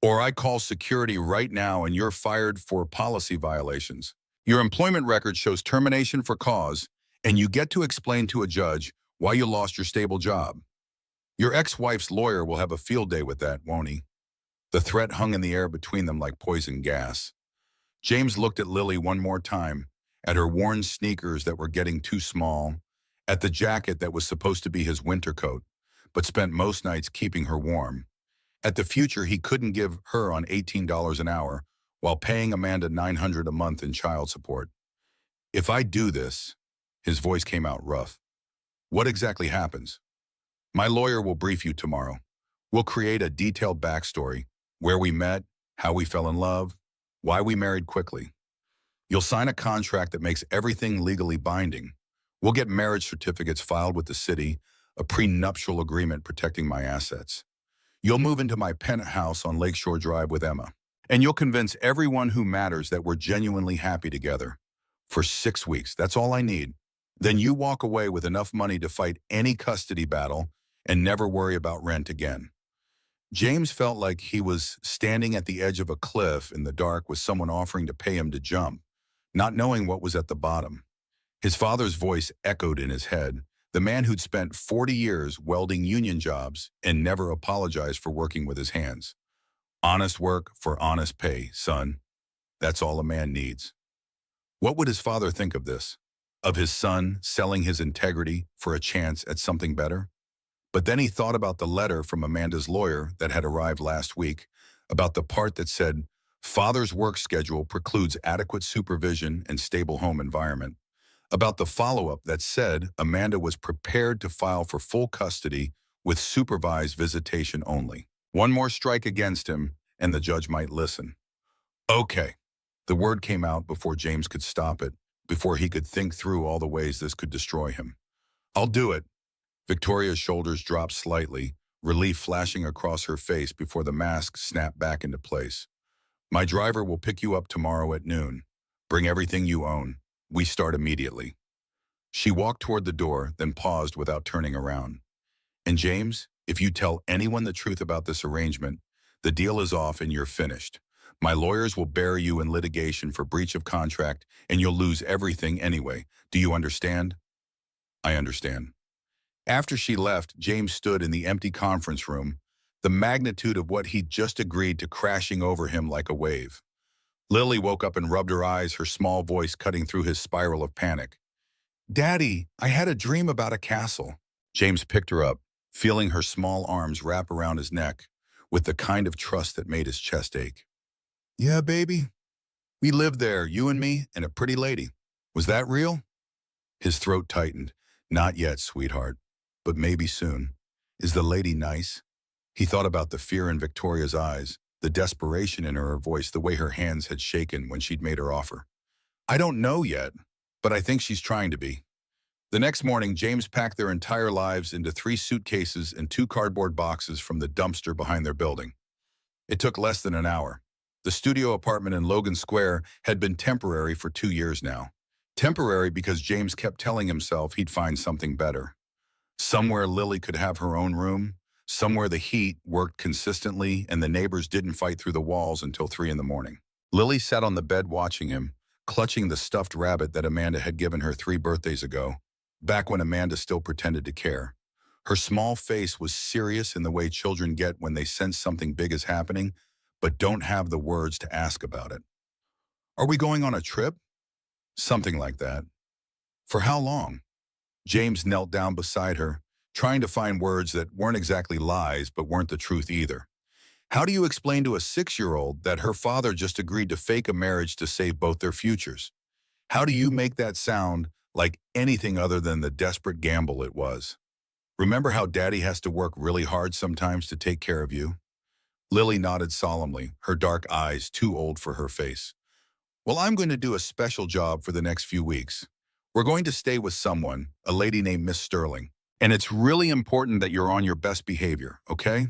Or I call security right now and you're fired for policy violations. Your employment record shows termination for cause, and you get to explain to a judge why you lost your stable job. Your ex-wife's lawyer will have a field day with that, won't he? The threat hung in the air between them like poison gas. James looked at Lily one more time, at her worn sneakers that were getting too small, at the jacket that was supposed to be his winter coat, but spent most nights keeping her warm, at the future he couldn't give her on $18 an hour while paying Amanda $900 a month in child support. If I do this, his voice came out rough. What exactly happens? My lawyer will brief you tomorrow. We'll create a detailed backstory, where we met, how we fell in love, why we married quickly. You'll sign a contract that makes everything legally binding. We'll get marriage certificates filed with the city, a prenuptial agreement protecting my assets. You'll move into my penthouse on Lakeshore Drive with Emma. And you'll convince everyone who matters that we're genuinely happy together. For 6 weeks, that's all I need. Then you walk away with enough money to fight any custody battle and never worry about rent again. James felt like he was standing at the edge of a cliff in the dark with someone offering to pay him to jump, not knowing what was at the bottom. His father's voice echoed in his head, the man who'd spent 40 years welding union jobs and never apologized for working with his hands. Honest work for honest pay, son. That's all a man needs. What would his father think of this? Of his son selling his integrity for a chance at something better? But then he thought about the letter from Amanda's lawyer that had arrived last week, about the part that said, father's work schedule precludes adequate supervision and stable home environment, about the follow-up that said Amanda was prepared to file for full custody with supervised visitation only. One more strike against him, and the judge might listen. Okay. The word came out before James could stop it, before he could think through all the ways this could destroy him. I'll do it. Victoria's shoulders dropped slightly, relief flashing across her face before the mask snapped back into place. My driver will pick you up tomorrow at noon. Bring everything you own. We start immediately. She walked toward the door, then paused without turning around. And James, if you tell anyone the truth about this arrangement, the deal is off and you're finished. My lawyers will bury you in litigation for breach of contract, and you'll lose everything anyway. Do you understand? I understand. After she left, James stood in the empty conference room, the magnitude of what he'd just agreed to crashing over him like a wave. Lily woke up and rubbed her eyes, her small voice cutting through his spiral of panic. Daddy, I had a dream about a castle. James picked her up, feeling her small arms wrap around his neck with the kind of trust that made his chest ache. Yeah, baby. We lived there, you and me, and a pretty lady. Was that real? His throat tightened. Not yet, sweetheart, but maybe soon. Is the lady nice? He thought about the fear in Victoria's eyes, the desperation in her voice, the way her hands had shaken when she'd made her offer. I don't know yet, but I think she's trying to be. The next morning, James packed their entire lives into 3 suitcases and 2 cardboard boxes from the dumpster behind their building. It took less than an hour. The studio apartment in Logan Square had been temporary for 2 years now. Temporary because James kept telling himself he'd find something better. Somewhere Lily could have her own room, somewhere the heat worked consistently and the neighbors didn't fight through the walls until 3 in the morning. Lily sat on the bed watching him, clutching the stuffed rabbit that Amanda had given her 3 birthdays ago, back when Amanda still pretended to care. Her small face was serious in the way children get when they sense something big is happening, but don't have the words to ask about it. Are we going on a trip? Something like that. For how long? James knelt down beside her, trying to find words that weren't exactly lies but weren't the truth either. How do you explain to a 6-year-old that her father just agreed to fake a marriage to save both their futures? How do you make that sound like anything other than the desperate gamble it was? Remember how Daddy has to work really hard sometimes to take care of you? Lily nodded solemnly, her dark eyes too old for her face. Well, I'm going to do a special job for the next few weeks. We're going to stay with someone, a lady named Miss Sterling. And it's really important that you're on your best behavior, okay?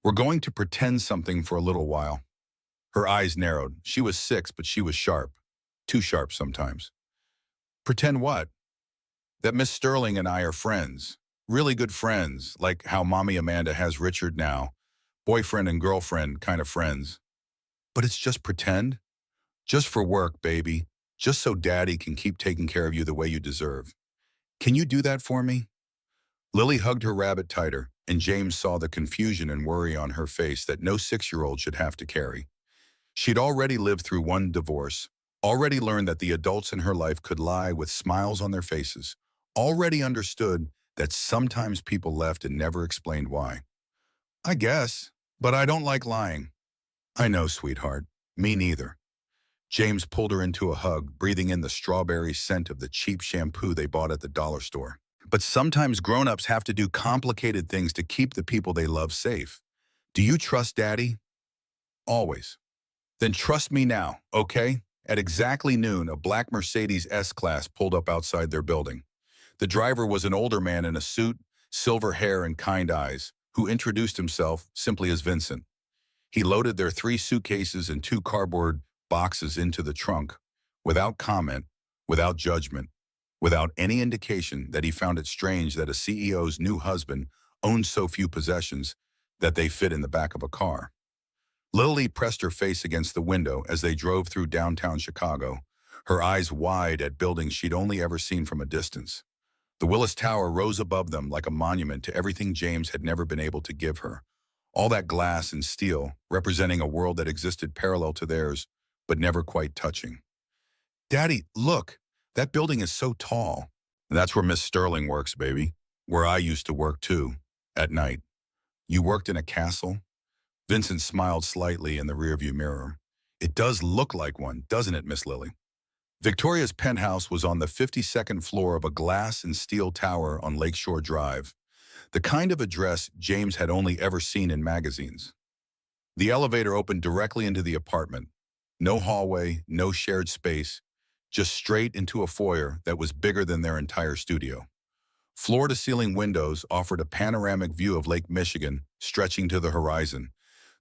We're going to pretend something for a little while. Her eyes narrowed. She was 6, but she was sharp. Too sharp sometimes. Pretend what? That Miss Sterling and I are friends. Really good friends, like how Mommy Amanda has Richard now. Boyfriend and girlfriend kind of friends. But it's just pretend? Just for work, baby. Just so Daddy can keep taking care of you the way you deserve. Can you do that for me? Lily hugged her rabbit tighter, and James saw the confusion and worry on her face that no 6-year-old should have to carry. She'd already lived through 1 divorce, already learned that the adults in her life could lie with smiles on their faces, already understood that sometimes people left and never explained why. I guess, but I don't like lying. I know, sweetheart. Me neither. James pulled her into a hug, breathing in the strawberry scent of the cheap shampoo they bought at the dollar store. But sometimes grown-ups have to do complicated things to keep the people they love safe. Do you trust Daddy? Always. Then trust me now, okay? At exactly noon, a black Mercedes S-Class pulled up outside their building. The driver was an older man in a suit, silver hair and kind eyes, who introduced himself simply as Vincent. He loaded their 3 suitcases and 2 cardboard boxes into the trunk, without comment, without judgment, without any indication that he found it strange that a CEO's new husband owned so few possessions that they fit in the back of a car. Lily pressed her face against the window as they drove through downtown Chicago, her eyes wide at buildings she'd only ever seen from a distance. The Willis Tower rose above them like a monument to everything James had never been able to give her. All that glass and steel, representing a world that existed parallel to theirs, but never quite touching. Daddy, look, that building is so tall. That's where Miss Sterling works, baby. Where I used to work too, at night. You worked in a castle? Vincent smiled slightly in the rearview mirror. It does look like one, doesn't it, Miss Lily? Victoria's penthouse was on the 52nd floor of a glass and steel tower on Lakeshore Drive, the kind of address James had only ever seen in magazines. The elevator opened directly into the apartment. No hallway, no shared space, just straight into a foyer that was bigger than their entire studio. Floor-to-ceiling windows offered a panoramic view of Lake Michigan stretching to the horizon,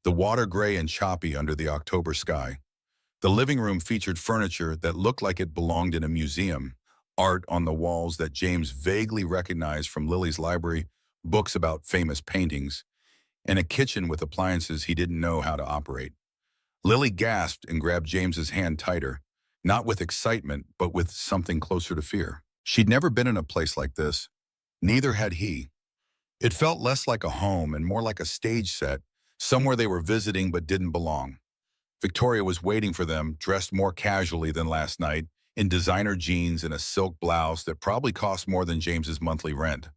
the water gray and choppy under the October sky. The living room featured furniture that looked like it belonged in a museum, art on the walls that James vaguely recognized from Lily's library, books about famous paintings, and a kitchen with appliances he didn't know how to operate. Lily gasped and grabbed James's hand tighter, not with excitement, but with something closer to fear. She'd never been in a place like this. Neither had he. It felt less like a home and more like a stage set, somewhere they were visiting but didn't belong. Victoria was waiting for them, dressed more casually than last night, in designer jeans and a silk blouse that probably cost more than James's monthly rent.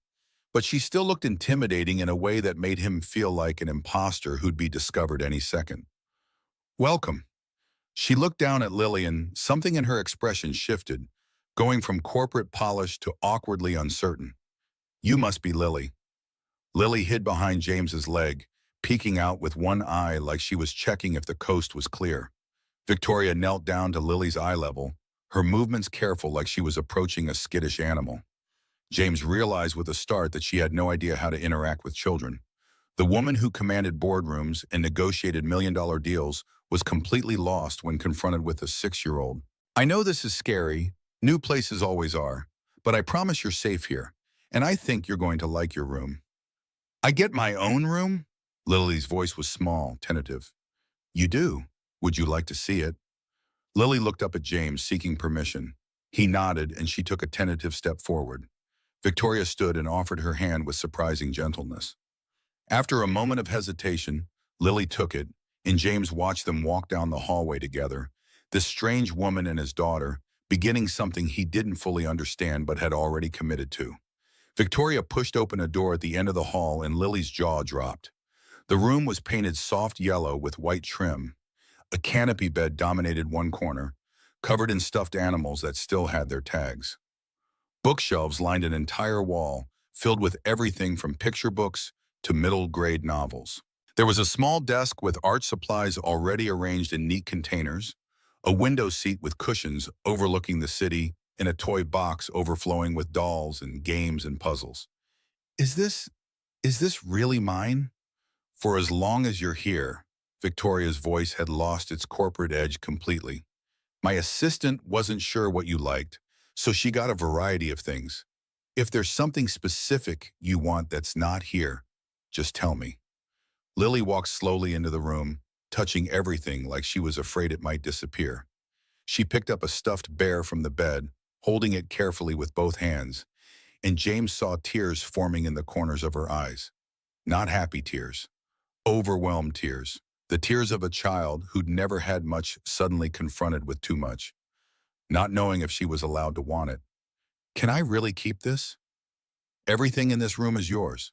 But she still looked intimidating in a way that made him feel like an imposter who'd be discovered any second. "Welcome." She looked down at Lily and something in her expression shifted, going from corporate polish to awkwardly uncertain. "You must be Lily." Lily hid behind James's leg, peeking out with one eye like she was checking if the coast was clear. Victoria knelt down to Lily's eye level, her movements careful like she was approaching a skittish animal. James realized with a start that she had no idea how to interact with children. The woman who commanded boardrooms and negotiated million-dollar deals was completely lost when confronted with a 6-year-old. "I know this is scary. New places always are. But I promise you're safe here. And I think you're going to like your room." "I get my own room?" Lily's voice was small, tentative. "You do. Would you like to see it?" Lily looked up at James, seeking permission. He nodded, and she took a tentative step forward. Victoria stood and offered her hand with surprising gentleness. After a moment of hesitation, Lily took it, and James watched them walk down the hallway together, this strange woman and his daughter, beginning something he didn't fully understand but had already committed to. Victoria pushed open a door at the end of the hall and Lily's jaw dropped. The room was painted soft yellow with white trim. A canopy bed dominated one corner, covered in stuffed animals that still had their tags. Bookshelves lined an entire wall, filled with everything from picture books to middle-grade novels. There was a small desk with art supplies already arranged in neat containers, a window seat with cushions overlooking the city, and a toy box overflowing with dolls and games and puzzles. Is this really mine?" "For as long as you're here." Victoria's voice had lost its corporate edge completely. "My assistant wasn't sure what you liked, so she got a variety of things. If there's something specific you want that's not here, just tell me." Lily walked slowly into the room, touching everything like she was afraid it might disappear. She picked up a stuffed bear from the bed, holding it carefully with both hands, and James saw tears forming in the corners of her eyes. Not happy tears, overwhelmed tears, the tears of a child who'd never had much suddenly confronted with too much, not knowing if she was allowed to want it. "Can I really keep this? Everything in this room is yours."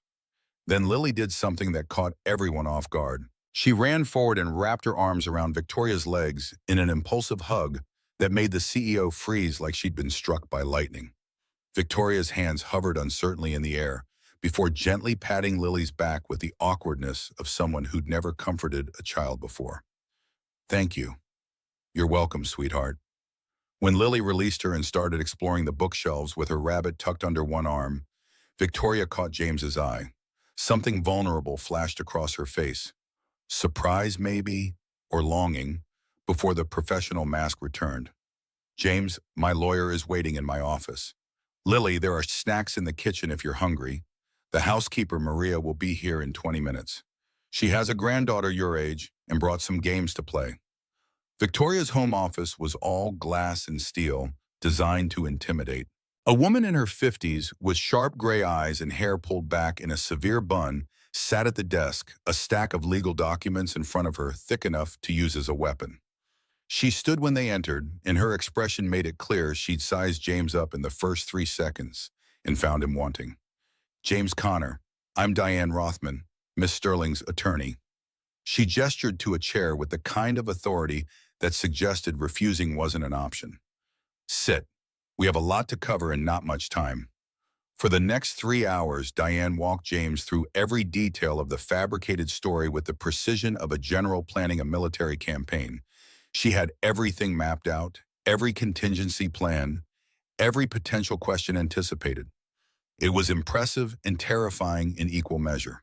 Then Lily did something that caught everyone off guard. She ran forward and wrapped her arms around Victoria's legs in an impulsive hug that made the CEO freeze like she'd been struck by lightning. Victoria's hands hovered uncertainly in the air before gently patting Lily's back with the awkwardness of someone who'd never comforted a child before. "Thank you. You're welcome, sweetheart." When Lily released her and started exploring the bookshelves with her rabbit tucked under one arm, Victoria caught James's eye. Something vulnerable flashed across her face. Surprise, maybe, or longing, before the professional mask returned. "James, my lawyer is waiting in my office." "Lily, there are snacks in the kitchen if you're hungry. The housekeeper, Maria, will be here in 20 minutes. She has a granddaughter your age and brought some games to play." Victoria's home office was all glass and steel, designed to intimidate. A woman in her 50s with sharp gray eyes and hair pulled back in a severe bun sat at the desk, a stack of legal documents in front of her thick enough to use as a weapon. She stood when they entered, and her expression made it clear she'd sized James up in the first 3 seconds and found him wanting. "James Connor, I'm Diane Rothman, Miss Sterling's attorney." She gestured to a chair with the kind of authority that suggested refusing wasn't an option. "Sit. We have a lot to cover and not much time." For the next 3 hours, Diane walked James through every detail of the fabricated story with the precision of a general planning a military campaign. She had everything mapped out, every contingency planned, every potential question anticipated. It was impressive and terrifying in equal measure.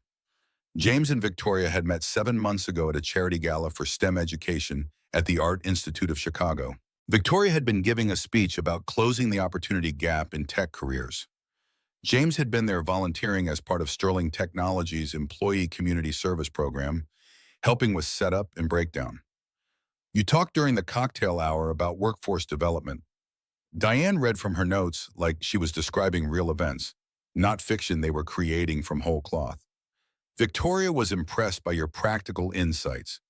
James and Victoria had met 7 months ago at a charity gala for STEM education at the Art Institute of Chicago. Victoria had been giving a speech about closing the opportunity gap in tech careers. James had been there volunteering as part of Sterling Technologies' employee community service program, helping with setup and breakdown. You talked during the cocktail hour about workforce development. Diane read from her notes like she was describing real events, not fiction they were creating from whole cloth. Victoria was impressed by your practical insights.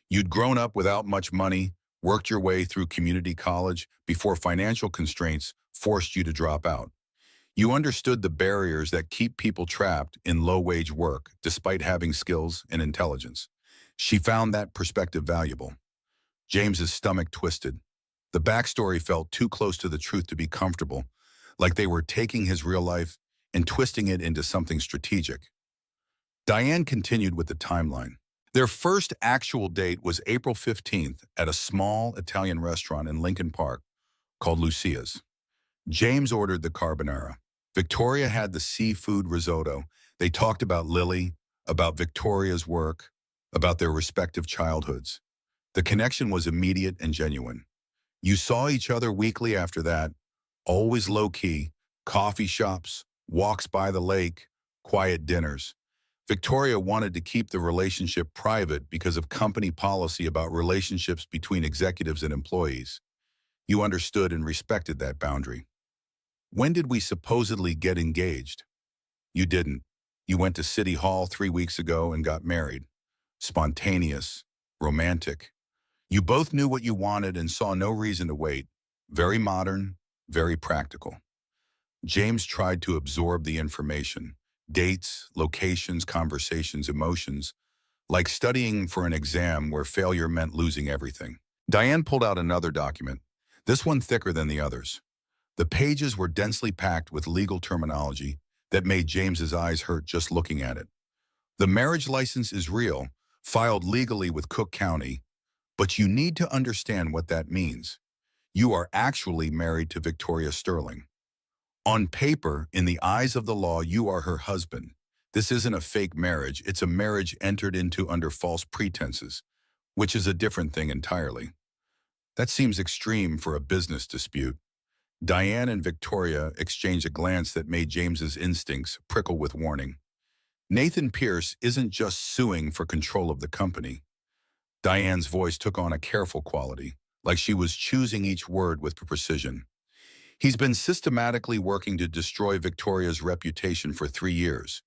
You'd grown up without much money, worked your way through community college before financial constraints forced you to drop out. You understood the barriers that keep people trapped in low-wage work despite having skills and intelligence. She found that perspective valuable. James's stomach twisted. The backstory felt too close to the truth to be comfortable, like they were taking his real life and twisting it into something strategic. Diane continued with the timeline. Their first actual date was April 15th at a small Italian restaurant in Lincoln Park called Lucia's. James ordered the carbonara. Victoria had the seafood risotto. They talked about Lily, about Victoria's work, about their respective childhoods. The connection was immediate and genuine. You saw each other weekly after that, always low-key, coffee shops, walks by the lake, quiet dinners. Victoria wanted to keep the relationship private because of company policy about relationships between executives and employees. You understood and respected that boundary. When did we supposedly get engaged? You didn't. You went to City Hall 3 weeks ago and got married. Spontaneous, romantic. You both knew what you wanted and saw no reason to wait. Very modern, very practical. James tried to absorb the information. Dates, locations, conversations, emotions, like studying for an exam where failure meant losing everything. Diane pulled out another document, this one thicker than the others. The pages were densely packed with legal terminology that made James's eyes hurt just looking at it. The marriage license is real, filed legally with Cook County, but you need to understand what that means. You are actually married to Victoria Sterling. On paper, in the eyes of the law, you are her husband. This isn't a fake marriage, it's a marriage entered into under false pretenses, which is a different thing entirely. That seems extreme for a business dispute. Diane and Victoria exchanged a glance that made James's instincts prickle with warning. Nathan Pierce isn't just suing for control of the company. Diane's voice took on a careful quality, like she was choosing each word with precision. He's been systematically working to destroy Victoria's reputation for 3 years,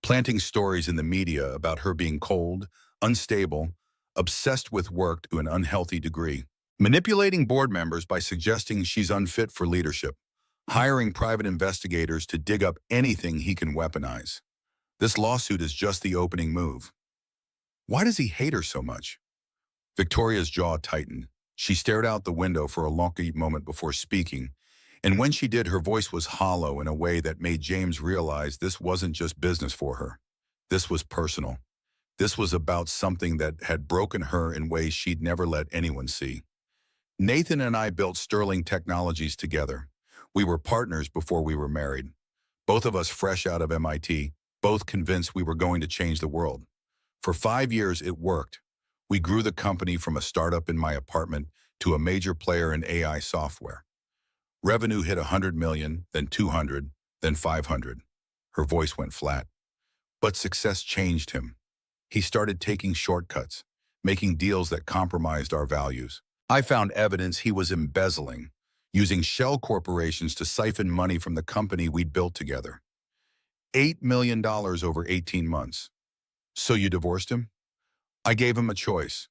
planting stories in the media about her being cold, unstable, obsessed with work to an unhealthy degree, manipulating board members by suggesting she's unfit for leadership, hiring private investigators to dig up anything he can weaponize. This lawsuit is just the opening move. Why does he hate her so much? Victoria's jaw tightened. She stared out the window for a long moment before speaking, and when she did, her voice was hollow in a way that made James realize this wasn't just business for her. This was personal. This was about something that had broken her in ways she'd never let anyone see. Nathan and I built Sterling Technologies together. We were partners before we were married. Both of us fresh out of MIT, both convinced we were going to change the world. For 5 years, it worked. We grew the company from a startup in my apartment to a major player in AI software. Revenue hit 100 million, then 200, then 500. Her voice went flat. But success changed him. He started taking shortcuts, making deals that compromised our values. I found evidence he was embezzling, using shell corporations to siphon money from the company we'd built together. $8 million over 18 months. So you divorced him? I gave him a choice.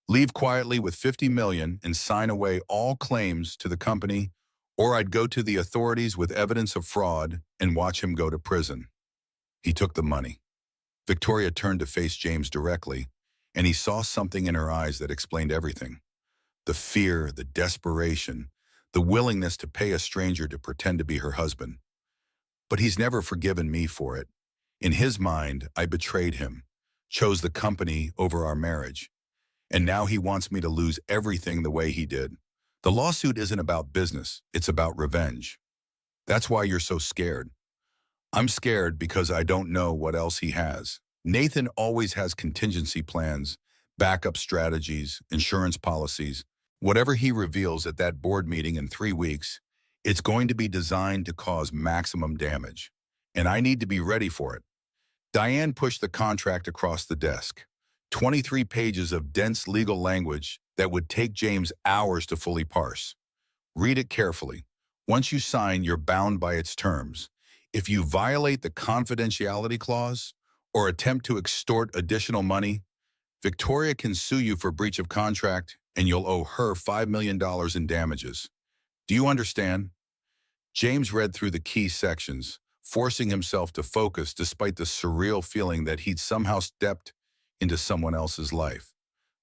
Leave quietly with 50 million and sign away all claims to the company, or I'd go to the authorities with evidence of fraud and watch him go to prison. He took the money. Victoria turned to face James directly, and he saw something in her eyes that explained everything. The fear, the desperation, the willingness to pay a stranger to pretend to be her husband. But he's never forgiven me for it. In his mind, I betrayed him, chose the company over our marriage, and now he wants me to lose everything the way he did. The lawsuit isn't about business, it's about revenge. That's why you're so scared. I'm scared because I don't know what else he has. Nathan always has contingency plans, backup strategies, insurance policies. Whatever he reveals at that board meeting in 3 weeks, it's going to be designed to cause maximum damage. And I need to be ready for it. Diane pushed the contract across the desk. 23 pages of dense legal language that would take James hours to fully parse. Read it carefully. Once you sign, you're bound by its terms. If you violate the confidentiality clause or attempt to extort additional money, Victoria can sue you for breach of contract and you'll owe her $5 million in damages. Do you understand? James read through the key sections, forcing himself to focus despite the surreal feeling that he'd somehow stepped into someone else's life.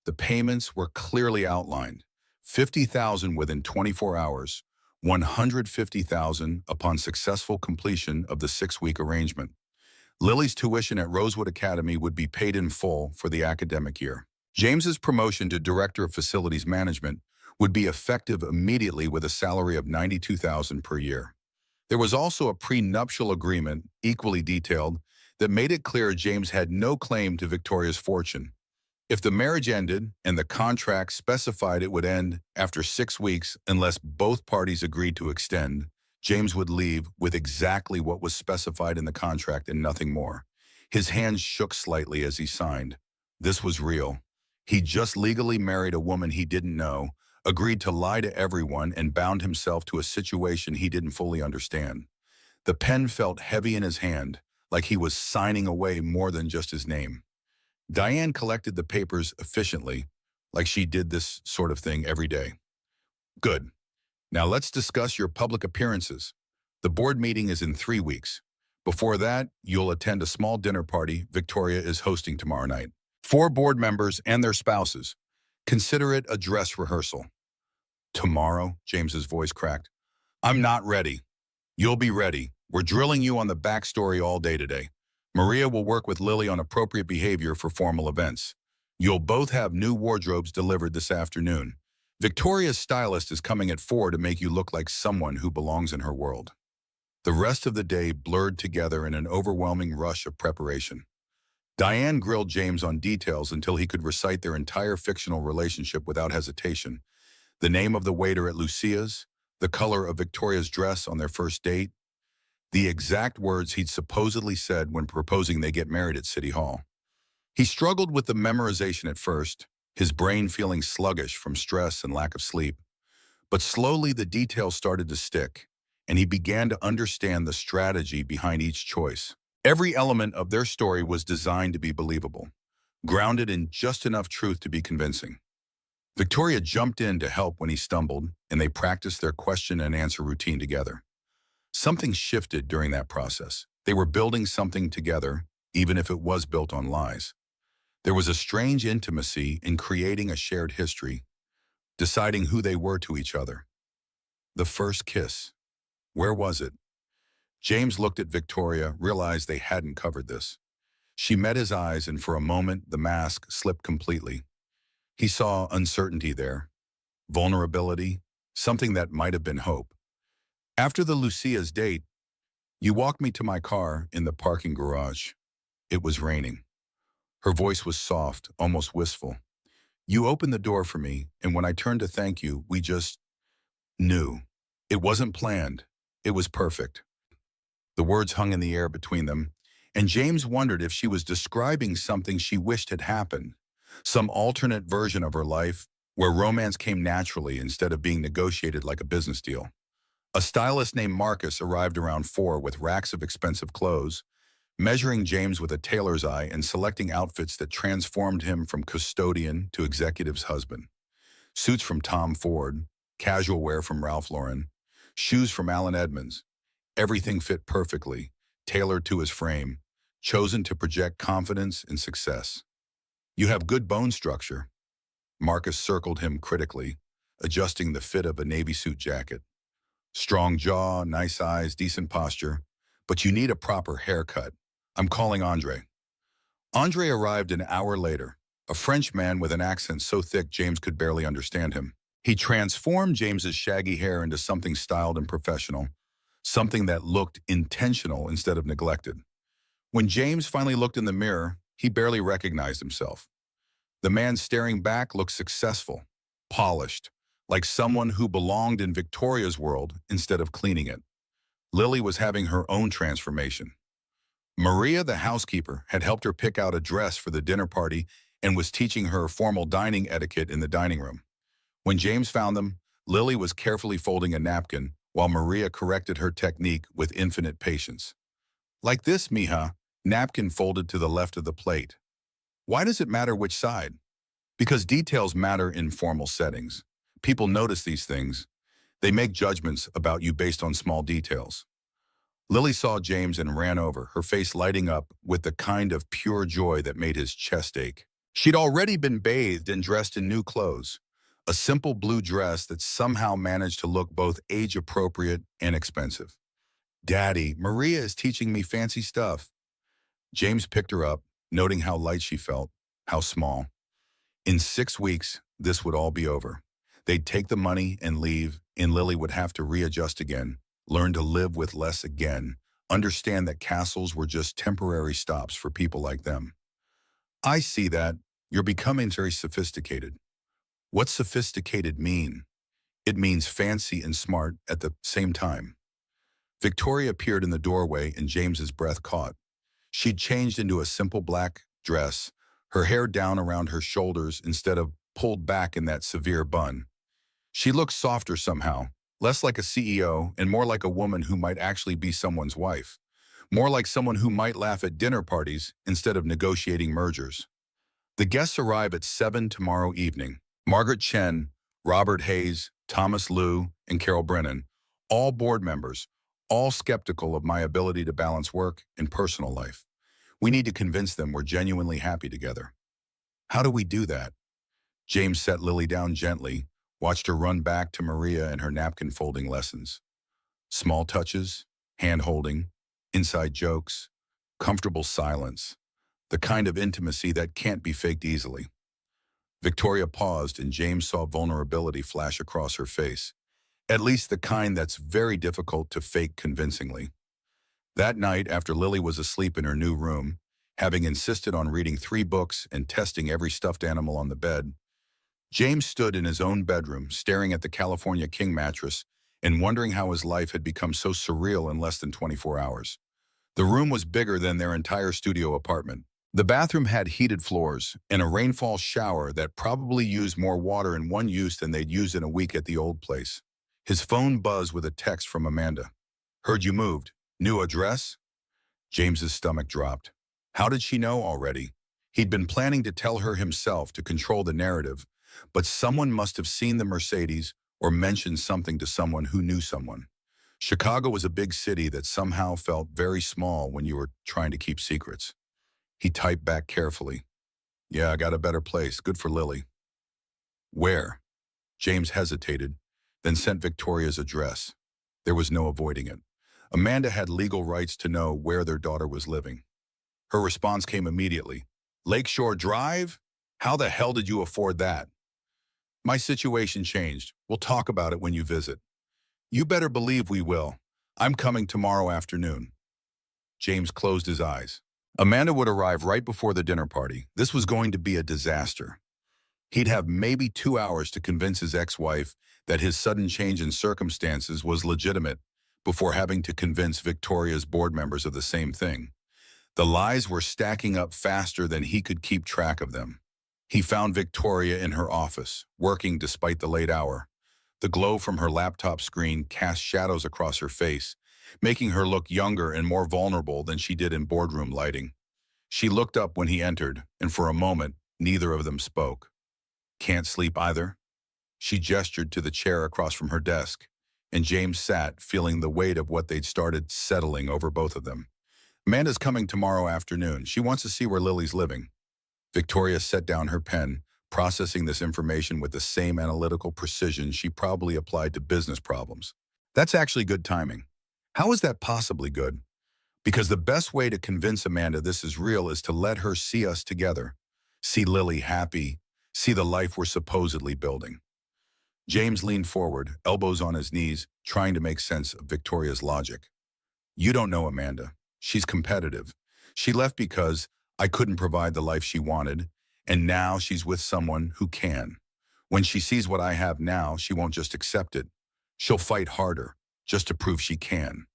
The payments were clearly outlined. 50,000 within 24 hours, 150,000 upon successful completion of the 6-week arrangement. Lily's tuition at Rosewood Academy would be paid in full for the academic year. James's promotion to Director of Facilities Management would be effective immediately with a salary of $92,000 per year. There was also a prenuptial agreement, equally detailed, that made it clear James had no claim to Victoria's fortune. If the marriage ended and the contract specified it would end after 6 weeks unless both parties agreed to extend, James would leave with exactly what was specified in the contract and nothing more. His hands shook slightly as he signed. This was real. He just legally married a woman he didn't know, agreed to lie to everyone, and bound himself to a situation he didn't fully understand. The pen felt heavy in his hand, like he was signing away more than just his name. Diane collected the papers efficiently, like she did this sort of thing every day. Good. Now let's discuss your public appearances. The board meeting is in 3 weeks. Before that, you'll attend a small dinner party Victoria is hosting tomorrow night. 4 board members and their spouses. Consider it a dress rehearsal. Tomorrow, James's voice cracked. I'm not ready. You'll be ready. We're drilling you on the backstory all day today. Maria will work with Lily on appropriate behavior for formal events. You'll both have new wardrobes delivered this afternoon. Victoria's stylist is coming at 4 to make you look like someone who belongs in her world. The rest of the day blurred together in an overwhelming rush of preparation. Diane grilled James on details until he could recite their entire fictional relationship without hesitation. The name of the waiter at Lucia's, the color of Victoria's dress on their first date, the exact words he'd supposedly said when proposing they get married at City Hall. He struggled with the memorization at first, his brain feeling sluggish from stress and lack of sleep. But slowly the details started to stick, and he began to understand the strategy behind each choice. Every element of their story was designed to be believable, grounded in just enough truth to be convincing. Victoria jumped in to help when he stumbled, and they practiced their question and answer routine together. Something shifted during that process. They were building something together, even if it was built on lies. There was a strange intimacy in creating a shared history, deciding who they were to each other. The first kiss. Where was it? James looked at Victoria, realized they hadn't covered this. She met his eyes, and for a moment, the mask slipped completely. He saw uncertainty there, vulnerability, something that might have been hope. After the Lucia's date, you walked me to my car in the parking garage. It was raining. Her voice was soft, almost wistful. You opened the door for me, and when I turned to thank you, we just knew. It wasn't planned. It was perfect. The words hung in the air between them, and James wondered if she was describing something she wished had happened, some alternate version of her life where romance came naturally instead of being negotiated like a business deal. A stylist named Marcus arrived around 4 with racks of expensive clothes, measuring James with a tailor's eye and selecting outfits that transformed him from custodian to executive's husband. Suits from Tom Ford, casual wear from Ralph Lauren, shoes from Allen Edmonds. Everything fit perfectly, tailored to his frame, chosen to project confidence and success. You have good bone structure. Marcus circled him critically, adjusting the fit of a navy suit jacket. Strong jaw, nice eyes, decent posture, but you need a proper haircut. I'm calling Andre. Andre arrived an hour later, a French man with an accent so thick James could barely understand him. He transformed James's shaggy hair into something styled and professional, something that looked intentional instead of neglected. When James finally looked in the mirror, he barely recognized himself. The man staring back looked successful, polished, like someone who belonged in Victoria's world instead of cleaning it. Lily was having her own transformation. Maria, the housekeeper, had helped her pick out a dress for the dinner party and was teaching her formal dining etiquette in the dining room. When James found them, Lily was carefully folding a napkin while Maria corrected her technique with infinite patience. Like this, mija, napkin folded to the left of the plate. Why does it matter which side? Because details matter in formal settings. People notice these things. They make judgments about you based on small details. Lily saw James and ran over, her face lighting up with the kind of pure joy that made his chest ache. She'd already been bathed and dressed in new clothes, a simple blue dress that somehow managed to look both age-appropriate and expensive. Daddy, Maria is teaching me fancy stuff. James picked her up, noting how light she felt, how small. In 6 weeks, this would all be over. They'd take the money and leave, and Lily would have to readjust again, learn to live with less again, understand that castles were just temporary stops for people like them. I see that. You're becoming very sophisticated. What's sophisticated mean? It means fancy and smart at the same time. Victoria appeared in the doorway and James's breath caught. She'd changed into a simple black dress, her hair down around her shoulders instead of pulled back in that severe bun. She looked softer somehow, less like a CEO and more like a woman who might actually be someone's wife. More like someone who might laugh at dinner parties instead of negotiating mergers. The guests arrive at 7 tomorrow evening. Margaret Chen, Robert Hayes, Thomas Liu, and Carol Brennan, all board members, all skeptical of my ability to balance work and personal life. We need to convince them we're genuinely happy together. How do we do that? James set Lily down gently, watched her run back to Maria and her napkin folding lessons. Small touches, hand-holding, inside jokes, comfortable silence, the kind of intimacy that can't be faked easily. Victoria paused and James saw vulnerability flash across her face, at least the kind that's very difficult to fake convincingly. That night, after Lily was asleep in her new room, having insisted on reading 3 books and testing every stuffed animal on the bed, James stood in his own bedroom, staring at the California King mattress and wondering how his life had become so surreal in less than 24 hours. The room was bigger than their entire studio apartment. The bathroom had heated floors and a rainfall shower that probably used more water in one use than they'd used in a week at the old place. His phone buzzed with a text from Amanda. Heard you moved. New address? James's stomach dropped. How did she know already? He'd been planning to tell her himself to control the narrative, but someone must have seen the Mercedes or mentioned something to someone who knew someone. Chicago was a big city that somehow felt very small when you were trying to keep secrets. He typed back carefully. Yeah, I got a better place. Good for Lily. Where? James hesitated, then sent Victoria's address. There was no avoiding it. Amanda had legal rights to know where their daughter was living. Her response came immediately. Lakeshore Drive? How the hell did you afford that? My situation changed. We'll talk about it when you visit. You better believe we will. I'm coming tomorrow afternoon. James closed his eyes. Amanda would arrive right before the dinner party. This was going to be a disaster. He'd have maybe 2 hours to convince his ex-wife that his sudden change in circumstances was legitimate before having to convince Victoria's board members of the same thing. The lies were stacking up faster than he could keep track of them. He found Victoria in her office, working despite the late hour. The glow from her laptop screen cast shadows across her face, making her look younger and more vulnerable than she did in boardroom lighting. She looked up when he entered, and for a moment, neither of them spoke. Can't sleep either? She gestured to the chair across from her desk, and James sat, feeling the weight of what they'd started settling over both of them. Amanda's coming tomorrow afternoon. She wants to see where Lily's living. Victoria set down her pen, processing this information with the same analytical precision she probably applied to business problems. That's actually good timing. How is that possibly good? Because the best way to convince Amanda this is real is to let her see us together. See Lily happy. See the life we're supposedly building. James leaned forward, elbows on his knees, trying to make sense of Victoria's logic. You don't know Amanda. She's competitive. She left because I couldn't provide the life she wanted, and now she's with someone who can. When she sees what I have now, she won't just accept it. She'll fight harder, just to prove she can.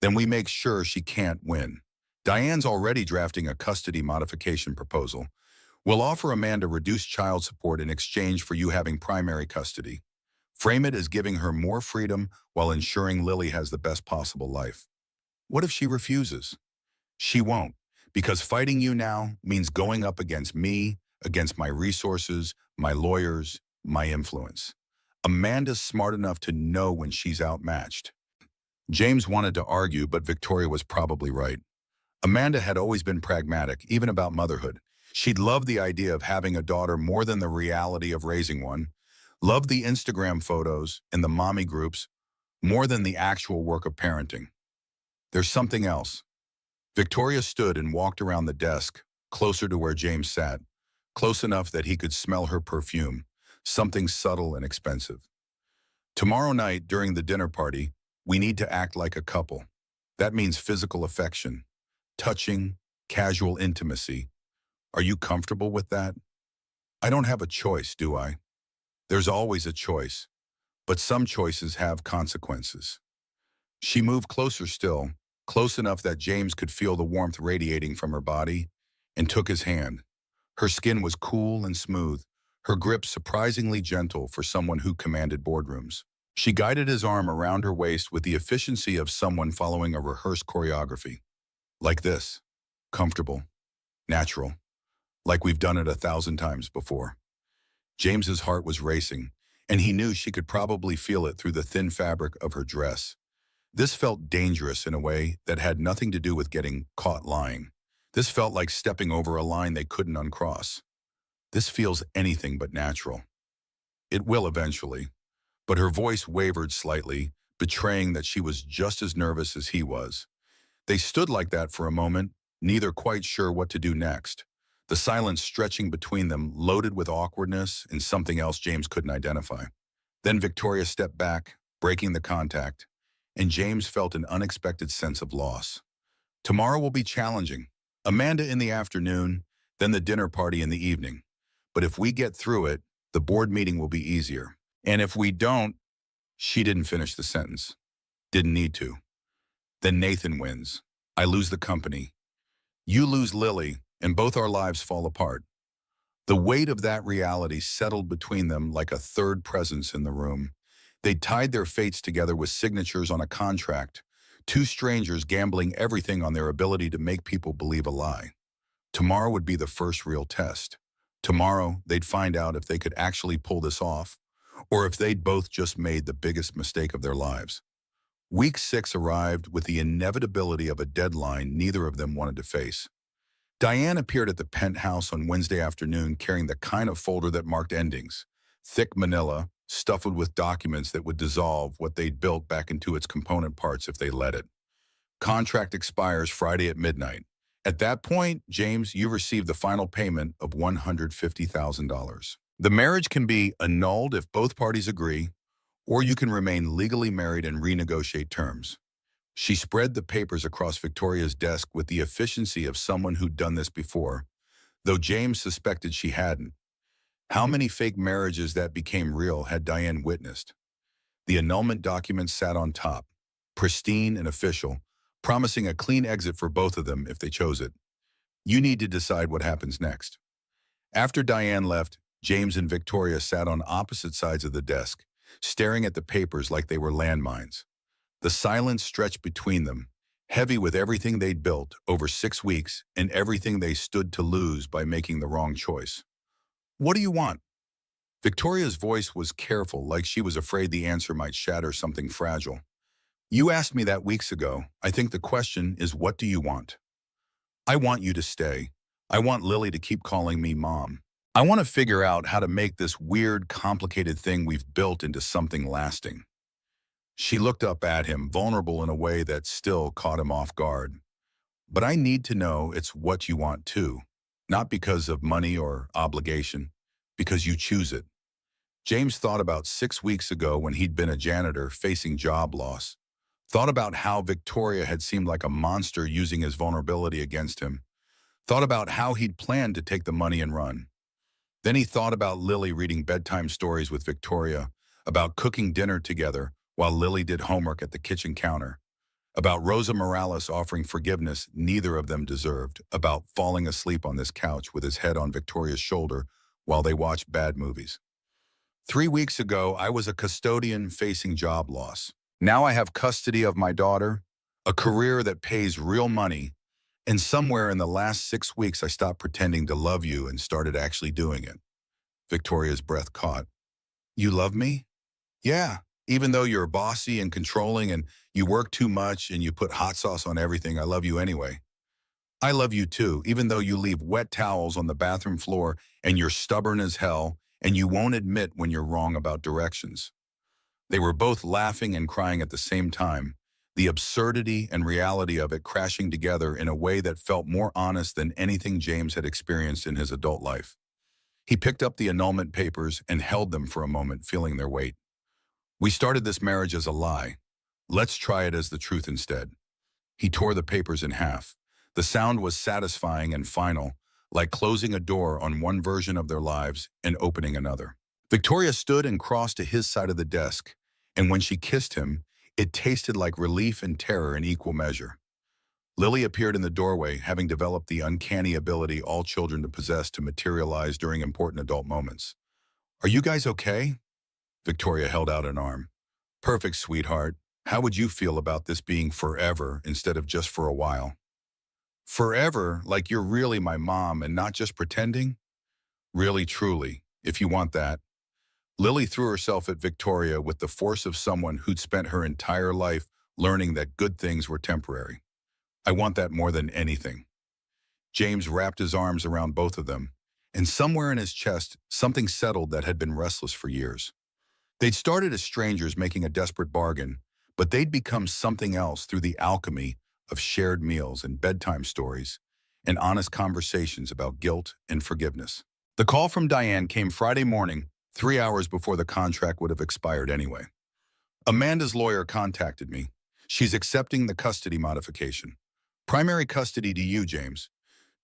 Then we make sure she can't win. Diane's already drafting a custody modification proposal. We'll offer Amanda reduced child support in exchange for you having primary custody. Frame it as giving her more freedom while ensuring Lily has the best possible life. What if she refuses? She won't, because fighting you now means going up against me, against my resources, my lawyers, my influence. Amanda's smart enough to know when she's outmatched. James wanted to argue, but Victoria was probably right. Amanda had always been pragmatic, even about motherhood. She'd loved the idea of having a daughter more than the reality of raising one, loved the Instagram photos and the mommy groups more than the actual work of parenting. There's something else. Victoria stood and walked around the desk, closer to where James sat, close enough that he could smell her perfume, something subtle and expensive. Tomorrow night, during the dinner party, we need to act like a couple. That means physical affection, touching, casual intimacy. Are you comfortable with that? I don't have a choice, do I? There's always a choice, but some choices have consequences. She moved closer still, close enough that James could feel the warmth radiating from her body, and took his hand. Her skin was cool and smooth, her grip surprisingly gentle for someone who commanded boardrooms. She guided his arm around her waist with the efficiency of someone following a rehearsed choreography. Like this, comfortable, natural, like we've done it 1,000 times before. James's heart was racing, and he knew she could probably feel it through the thin fabric of her dress. This felt dangerous in a way that had nothing to do with getting caught lying. This felt like stepping over a line they couldn't uncross. This feels anything but natural. It will eventually, but her voice wavered slightly, betraying that she was just as nervous as he was. They stood like that for a moment, neither quite sure what to do next. The silence stretching between them, loaded with awkwardness and something else James couldn't identify. Then Victoria stepped back, breaking the contact, and James felt an unexpected sense of loss. Tomorrow will be challenging. Amanda in the afternoon, then the dinner party in the evening. But if we get through it, the board meeting will be easier. And if we don't, she didn't finish the sentence. Didn't need to. Then Nathan wins. I lose the company. You lose Lily, and both our lives fall apart. The weight of that reality settled between them like a third presence in the room. They tied their fates together with signatures on a contract, two strangers gambling everything on their ability to make people believe a lie. Tomorrow would be the first real test. Tomorrow, they'd find out if they could actually pull this off, or if they'd both just made the biggest mistake of their lives. Week 6 arrived with the inevitability of a deadline neither of them wanted to face. Diane appeared at the penthouse on Wednesday afternoon carrying the kind of folder that marked endings, thick manila, stuffed with documents that would dissolve what they'd built back into its component parts if they let it. Contract expires Friday at midnight. At that point, James, you received the final payment of $150,000. The marriage can be annulled if both parties agree, or you can remain legally married and renegotiate terms. She spread the papers across Victoria's desk with the efficiency of someone who'd done this before, though James suspected she hadn't. How many fake marriages that became real had Diane witnessed? The annulment document sat on top, pristine and official, promising a clean exit for both of them if they chose it. You need to decide what happens next. After Diane left, James and Victoria sat on opposite sides of the desk, staring at the papers like they were landmines. The silence stretched between them, heavy with everything they'd built over 6 weeks and everything they stood to lose by making the wrong choice. What do you want? Victoria's voice was careful, like she was afraid the answer might shatter something fragile. You asked me that weeks ago. I think the question is, what do you want? I want you to stay. I want Lily to keep calling me Mom. I want to figure out how to make this weird, complicated thing we've built into something lasting. She looked up at him, vulnerable in a way that still caught him off guard. But I need to know it's what you want too, not because of money or obligation, because you choose it. James thought about 6 weeks ago when he'd been a janitor facing job loss. Thought about how Victoria had seemed like a monster using his vulnerability against him. Thought about how he'd planned to take the money and run. Then he thought about Lily reading bedtime stories with Victoria, about cooking dinner together while Lily did homework at the kitchen counter, about Rosa Morales offering forgiveness neither of them deserved, about falling asleep on this couch with his head on Victoria's shoulder while they watched bad movies. 3 weeks ago, I was a custodian facing job loss. Now I have custody of my daughter, a career that pays real money, and somewhere in the last 6 weeks I stopped pretending to love you and started actually doing it. Victoria's breath caught. You love me? Yeah, even though you're bossy and controlling and you work too much and you put hot sauce on everything, I love you anyway. I love you too, even though you leave wet towels on the bathroom floor and you're stubborn as hell and you won't admit when you're wrong about directions. They were both laughing and crying at the same time, the absurdity and reality of it crashing together in a way that felt more honest than anything James had experienced in his adult life. He picked up the annulment papers and held them for a moment, feeling their weight. We started this marriage as a lie. Let's try it as the truth instead. He tore the papers in half. The sound was satisfying and final, like closing a door on one version of their lives and opening another. Victoria stood and crossed to his side of the desk, and when she kissed him, it tasted like relief and terror in equal measure. Lily appeared in the doorway, having developed the uncanny ability all children possess to materialize during important adult moments. Are you guys okay? Victoria held out an arm. Perfect, sweetheart. How would you feel about this being forever instead of just for a while? Forever, like you're really my mom and not just pretending? Really, truly, if you want that. Lily threw herself at Victoria with the force of someone who'd spent her entire life learning that good things were temporary. I want that more than anything. James wrapped his arms around both of them, and somewhere in his chest, something settled that had been restless for years. They'd started as strangers making a desperate bargain, but they'd become something else through the alchemy of shared meals and bedtime stories and honest conversations about guilt and forgiveness. The call from Diane came Friday morning, 3 hours before the contract would have expired anyway. Amanda's lawyer contacted me. She's accepting the custody modification. Primary custody to you, James.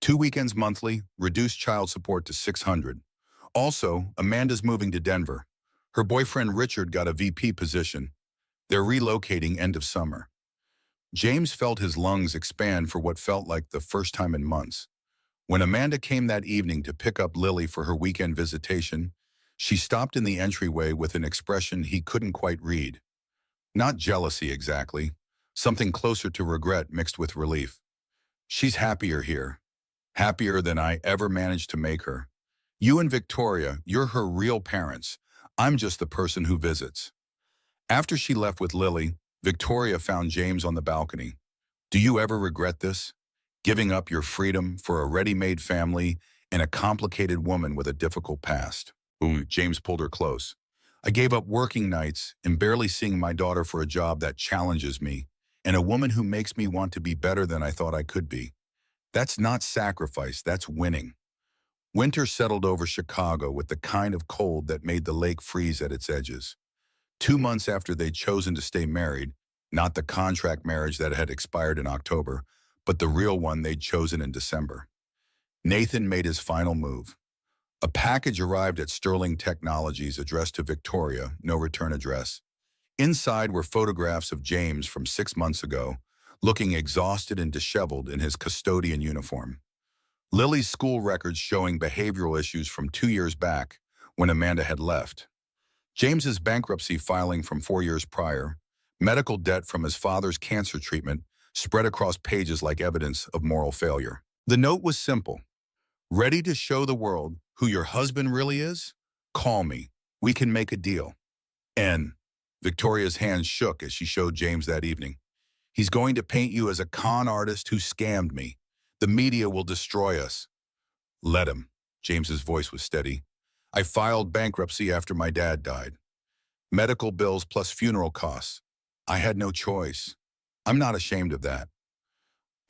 2 weekends monthly, reduced child support to $600. Also, Amanda's moving to Denver. Her boyfriend Richard got a VP position. They're relocating end of summer. James felt his lungs expand for what felt like the first time in months. When Amanda came that evening to pick up Lily for her weekend visitation, she stopped in the entryway with an expression he couldn't quite read. Not jealousy exactly, something closer to regret mixed with relief. She's happier here, happier than I ever managed to make her. You and Victoria, you're her real parents. I'm just the person who visits. After she left with Lily, Victoria found James on the balcony. Do you ever regret this? Giving up your freedom for a ready-made family and a complicated woman with a difficult past. Ooh, James pulled her close. I gave up working nights and barely seeing my daughter for a job that challenges me and a woman who makes me want to be better than I thought I could be. That's not sacrifice, that's winning. Winter settled over Chicago with the kind of cold that made the lake freeze at its edges. 2 months after they'd chosen to stay married, not the contract marriage that had expired in October, but the real one they'd chosen in December. Nathan made his final move. A package arrived at Sterling Technologies addressed to Victoria, no return address. Inside were photographs of James from 6 months ago, looking exhausted and disheveled in his custodian uniform. Lily's school records showing behavioral issues from 2 years back when Amanda had left. James's bankruptcy filing from 4 years prior, medical debt from his father's cancer treatment spread across pages like evidence of moral failure. The note was simple. Ready to show the world who your husband really is? Call me. We can make a deal. N. Victoria's hands shook as she showed James that evening. He's going to paint you as a con artist who scammed me. The media will destroy us. Let him. James's voice was steady. I filed bankruptcy after my dad died. Medical bills plus funeral costs. I had no choice. I'm not ashamed of that.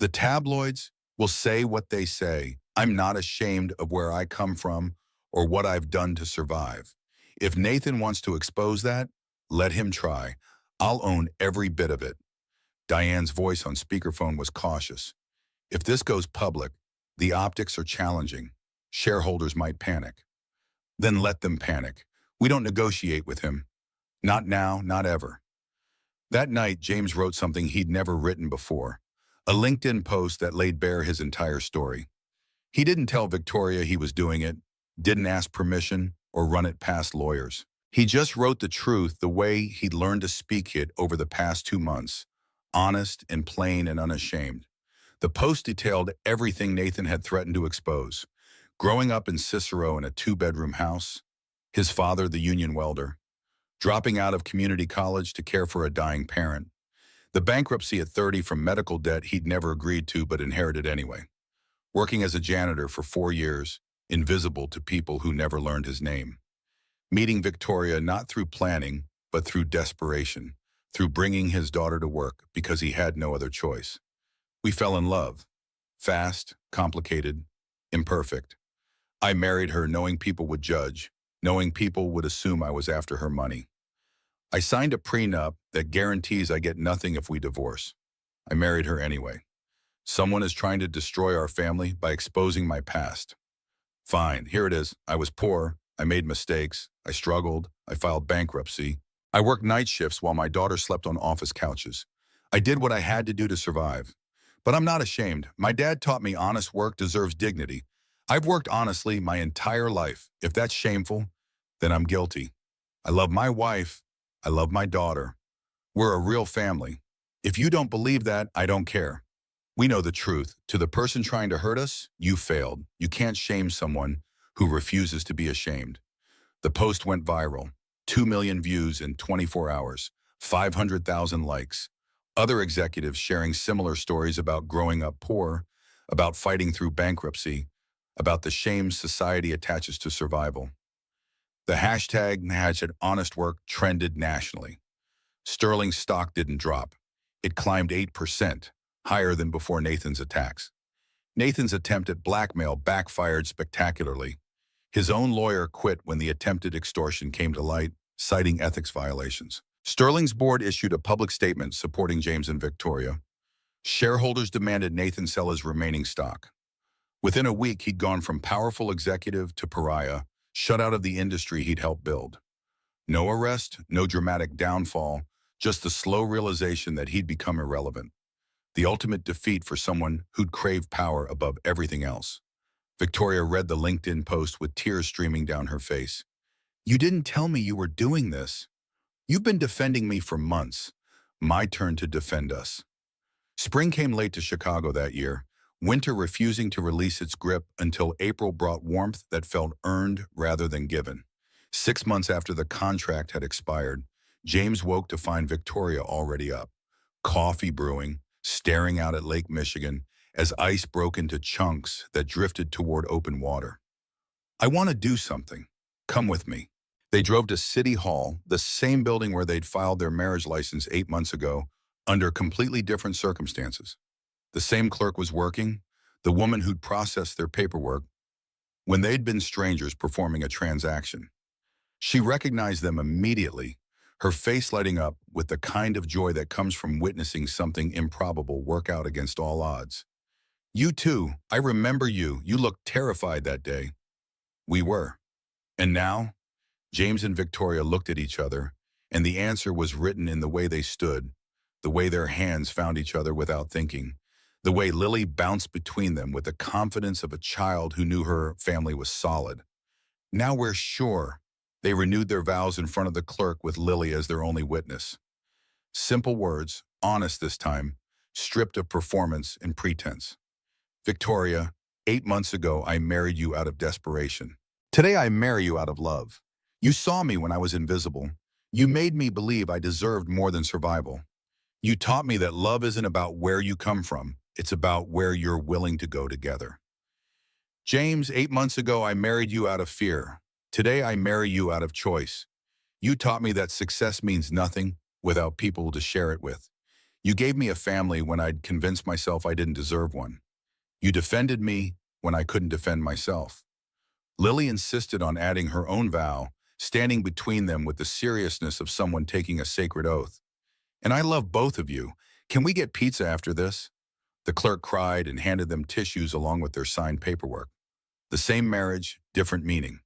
The tabloids will say what they say. I'm not ashamed of where I come from or what I've done to survive. If Nathan wants to expose that, let him try. I'll own every bit of it. Diane's voice on speakerphone was cautious. If this goes public, the optics are challenging. Shareholders might panic. Then let them panic. We don't negotiate with him. Not now, not ever. That night, James wrote something he'd never written before. A LinkedIn post that laid bare his entire story. He didn't tell Victoria he was doing it, didn't ask permission, or run it past lawyers. He just wrote the truth the way he'd learned to speak it over the past 2 months, honest and plain and unashamed. The post detailed everything Nathan had threatened to expose. Growing up in Cicero in a 2-bedroom house, his father the union welder, dropping out of community college to care for a dying parent, the bankruptcy at 30 from medical debt he'd never agreed to but inherited anyway, working as a janitor for 4 years, invisible to people who never learned his name, meeting Victoria not through planning, but through desperation, through bringing his daughter to work because he had no other choice. We fell in love. Fast, complicated, imperfect. I married her knowing people would judge, knowing people would assume I was after her money. I signed a prenup that guarantees I get nothing if we divorce. I married her anyway. Someone is trying to destroy our family by exposing my past. Fine, here it is. I was poor. I made mistakes. I struggled. I filed bankruptcy. I worked night shifts while my daughter slept on office couches. I did what I had to do to survive. But I'm not ashamed. My dad taught me honest work deserves dignity. I've worked honestly my entire life. If that's shameful, then I'm guilty. I love my wife. I love my daughter. We're a real family. If you don't believe that, I don't care. We know the truth. To the person trying to hurt us, you failed. You can't shame someone who refuses to be ashamed. The post went viral. 2 million views in 24 hours, 500,000 likes. Other executives sharing similar stories about growing up poor, about fighting through bankruptcy, about the shame society attaches to survival. The hashtag honest work trended nationally. Sterling's stock didn't drop. It climbed 8%, higher than before Nathan's attacks. Nathan's attempt at blackmail backfired spectacularly. His own lawyer quit when the attempted extortion came to light, citing ethics violations. Sterling's board issued a public statement supporting James and Victoria. Shareholders demanded Nathan sell his remaining stock. Within a week, he'd gone from powerful executive to pariah, shut out of the industry he'd helped build. No arrest, no dramatic downfall, just the slow realization that he'd become irrelevant. The ultimate defeat for someone who'd craved power above everything else. Victoria read the LinkedIn post with tears streaming down her face. You didn't tell me you were doing this. You've been defending me for months. My turn to defend us. Spring came late to Chicago that year, winter refusing to release its grip until April brought warmth that felt earned rather than given. 6 months after the contract had expired, James woke to find Victoria already up, coffee brewing, staring out at Lake Michigan as ice broke into chunks that drifted toward open water. I want to do something. Come with me. They drove to City Hall, the same building where they'd filed their marriage license 8 months ago, under completely different circumstances. The same clerk was working, the woman who'd processed their paperwork, when they'd been strangers performing a transaction. She recognized them immediately, her face lighting up with the kind of joy that comes from witnessing something improbable work out against all odds. You too, I remember you. You looked terrified that day. We were. And now, James and Victoria looked at each other, and the answer was written in the way they stood, the way their hands found each other without thinking, the way Lily bounced between them with the confidence of a child who knew her family was solid. Now we're sure. They renewed their vows in front of the clerk with Lily as their only witness. Simple words, honest this time, stripped of performance and pretense. Victoria, 8 months ago I married you out of desperation. Today I marry you out of love. You saw me when I was invisible. You made me believe I deserved more than survival. You taught me that love isn't about where you come from. It's about where you're willing to go together. James, 8 months ago I married you out of fear. Today I marry you out of choice. You taught me that success means nothing without people to share it with. You gave me a family when I'd convinced myself I didn't deserve one. You defended me when I couldn't defend myself. Lily insisted on adding her own vow, standing between them with the seriousness of someone taking a sacred oath. "And I love both of you. Can we get pizza after this?" The clerk cried and handed them tissues along with their signed paperwork. The same marriage, different meaning.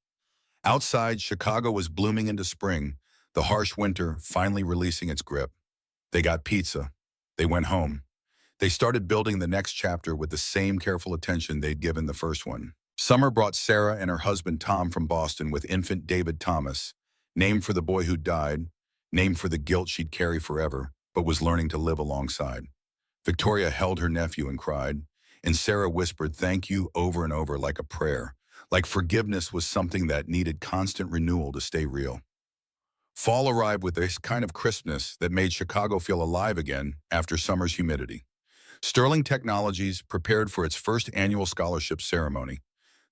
Outside, Chicago was blooming into spring, the harsh winter finally releasing its grip. They got pizza. They went home. They started building the next chapter with the same careful attention they'd given the first one. Summer brought Sarah and her husband Tom from Boston with infant David Thomas, named for the boy who died, named for the guilt she'd carry forever, but was learning to live alongside. Victoria held her nephew and cried, and Sarah whispered thank you over and over like a prayer, like forgiveness was something that needed constant renewal to stay real. Fall arrived with this kind of crispness that made Chicago feel alive again after summer's humidity. Sterling Technologies prepared for its first annual scholarship ceremony,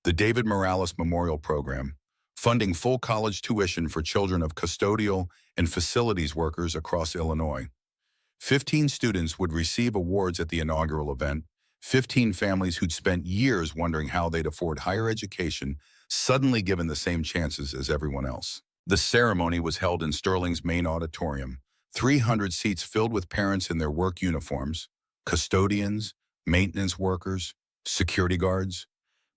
the David Morales Memorial Program, funding full college tuition for children of custodial and facilities workers across Illinois. 15 students would receive awards at the inaugural event, 15 families who'd spent years wondering how they'd afford higher education, suddenly given the same chances as everyone else. The ceremony was held in Sterling's main auditorium, 300 seats filled with parents in their work uniforms, custodians, maintenance workers, security guards,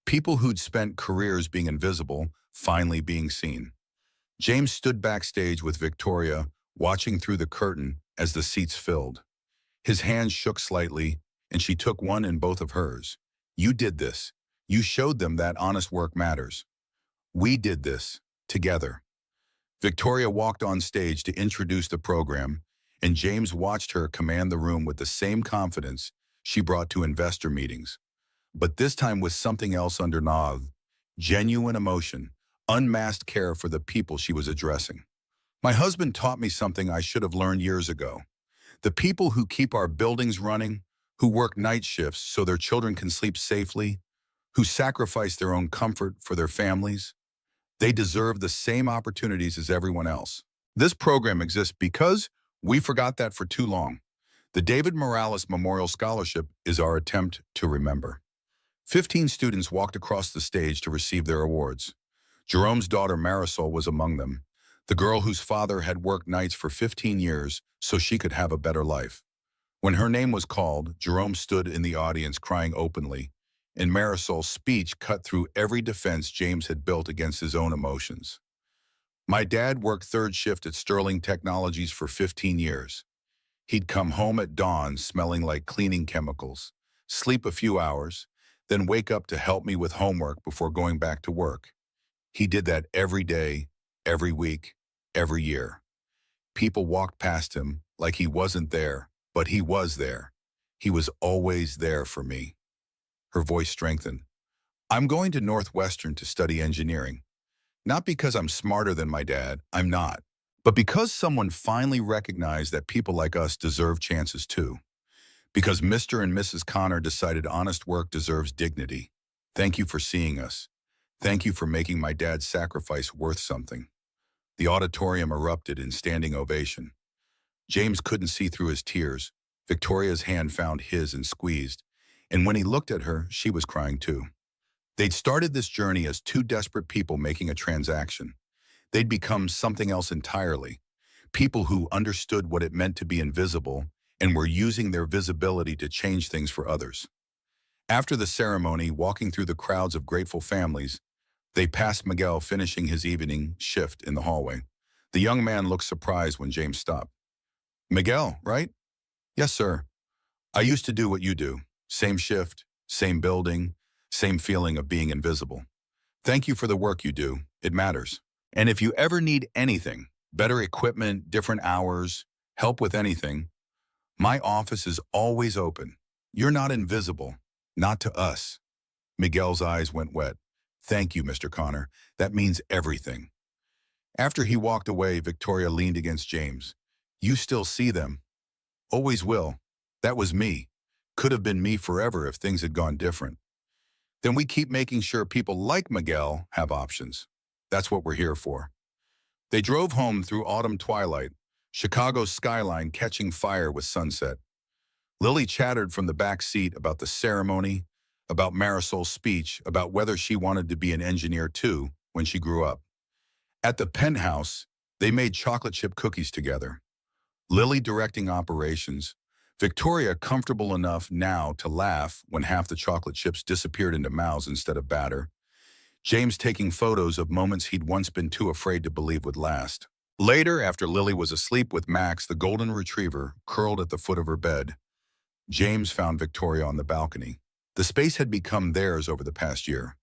people who'd spent careers being invisible, finally being seen. James stood backstage with Victoria, watching through the curtain as the seats filled. His hands shook slightly, and she took one in both of hers. "You did this. You showed them that honest work matters. We did this, together." Victoria walked on stage to introduce the program, and James watched her command the room with the same confidence she brought to investor meetings. But this time with something else underneath, genuine emotion, unmasked care for the people she was addressing. "My husband taught me something I should have learned years ago. The people who keep our buildings running, who work night shifts so their children can sleep safely, who sacrifice their own comfort for their families, they deserve the same opportunities as everyone else. This program exists because we forgot that for too long. The David Morales Memorial Scholarship is our attempt to remember." 15 students walked across the stage to receive their awards. Jerome's daughter Marisol was among them, the girl whose father had worked nights for 15 years so she could have a better life. When her name was called, Jerome stood in the audience crying openly, and Marisol's speech cut through every defense James had built against his own emotions. "My dad worked third shift at Sterling Technologies for 15 years. He'd come home at dawn smelling like cleaning chemicals, sleep a few hours, then wake up to help me with homework before going back to work. He did that every day, every week, every year. People walked past him like he wasn't there, but he was there. He was always there for me." Her voice strengthened. "I'm going to Northwestern to study engineering. Not because I'm smarter than my dad, I'm not, but because someone finally recognized that people like us deserve chances too. Because Mr. and Mrs. Connor decided honest work deserves dignity. Thank you for seeing us. Thank you for making my dad's sacrifice worth something." The auditorium erupted in standing ovation. James couldn't see through his tears. Victoria's hand found his and squeezed, and when he looked at her, she was crying too. They'd started this journey as two desperate people making a transaction. They'd become something else entirely, people who understood what it meant to be invisible and were using their visibility to change things for others. After the ceremony, walking through the crowds of grateful families, they passed Miguel finishing his evening shift in the hallway. The young man looked surprised when James stopped. "Miguel, right?" "Yes, sir. I used to do what you do. Same shift, same building, same feeling of being invisible. Thank you for the work you do. It matters. And if you ever need anything, better equipment, different hours, help with anything, my office is always open. You're not invisible. Not to us." Miguel's eyes went wet. "Thank you, Mr. Connor. That means everything." After he walked away, Victoria leaned against James. "You still see them. Always will. That was me. Could have been me forever if things had gone different. Then we keep making sure people like Miguel have options. That's what we're here for." They drove home through autumn twilight, Chicago's skyline catching fire with sunset. Lily chattered from the back seat about the ceremony, about Marisol's speech, about whether she wanted to be an engineer too when she grew up. At the penthouse, they made chocolate chip cookies together. Lily directing operations, Victoria comfortable enough now to laugh when half the chocolate chips disappeared into mouths instead of batter. James taking photos of moments he'd once been too afraid to believe would last. Later, after Lily was asleep with Max, the golden retriever, curled at the foot of her bed, James found Victoria on the balcony. The space had become theirs over the past year.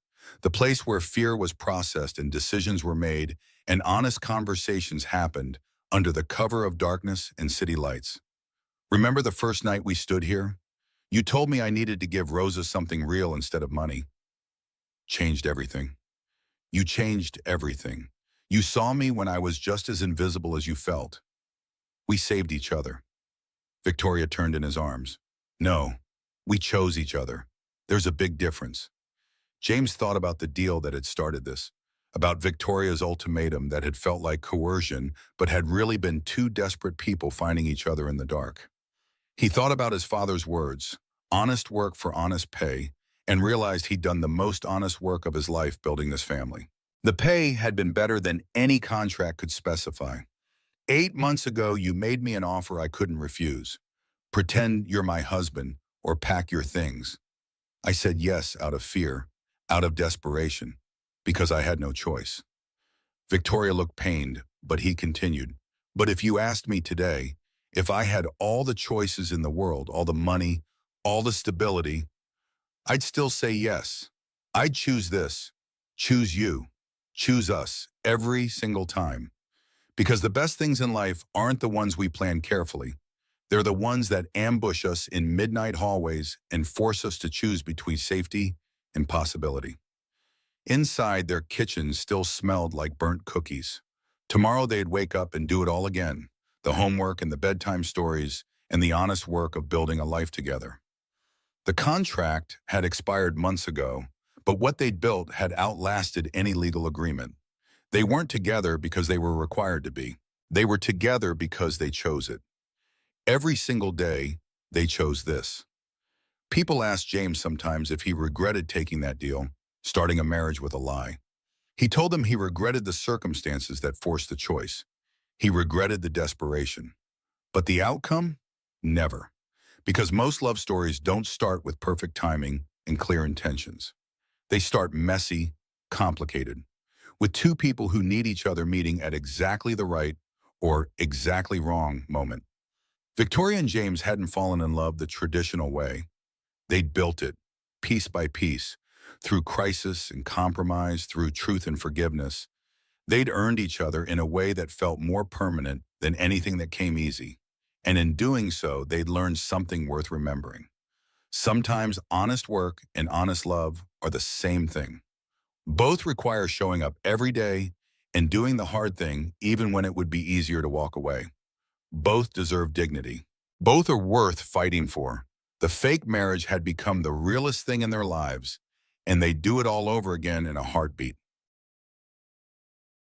The place where fear was processed and decisions were made and honest conversations happened under the cover of darkness and city lights. Remember the first night we stood here? You told me I needed to give Rosa something real instead of money. Changed everything. You changed everything. You saw me when I was just as invisible as you felt. We saved each other. Victoria turned in his arms. No, we chose each other. There's a big difference. James thought about the deal that had started this, about Victoria's ultimatum that had felt like coercion, but had really been two desperate people finding each other in the dark. He thought about his father's words, honest work for honest pay, and realized he'd done the most honest work of his life building this family. The pay had been better than any contract could specify. 8 months ago, you made me an offer I couldn't refuse. Pretend you're my husband or pack your things. I said yes out of fear, out of desperation, because I had no choice. Victoria looked pained, but he continued. But if you asked me today, if I had all the choices in the world, all the money, all the stability, I'd still say yes. I'd choose this, choose you, choose us every single time. Because the best things in life aren't the ones we plan carefully. They're the ones that ambush us in midnight hallways and force us to choose between safety and possibility. Inside, their kitchen still smelled like burnt cookies. Tomorrow they'd wake up and do it all again. The homework and the bedtime stories and the honest work of building a life together. The contract had expired months ago, but what they'd built had outlasted any legal agreement. They weren't together because they were required to be. They were together because they chose it. Every single day, they chose this. People ask James sometimes if he regretted taking that deal, starting a marriage with a lie. He told them he regretted the circumstances that forced the choice. He regretted the desperation. But the outcome? Never. Because most love stories don't start with perfect timing and clear intentions. They start messy, complicated, with two people who need each other meeting at exactly the right or exactly wrong moment. Victoria and James hadn't fallen in love the traditional way. They'd built it, piece by piece, through crisis and compromise, through truth and forgiveness. They'd earned each other in a way that felt more permanent than anything that came easy. And in doing so, they'd learned something worth remembering. Sometimes honest work and honest love are the same thing. Both require showing up every day and doing the hard thing even when it would be easier to walk away. Both deserve dignity. Both are worth fighting for. The fake marriage had become the realest thing in their lives, and they'd do it all over again in a heartbeat.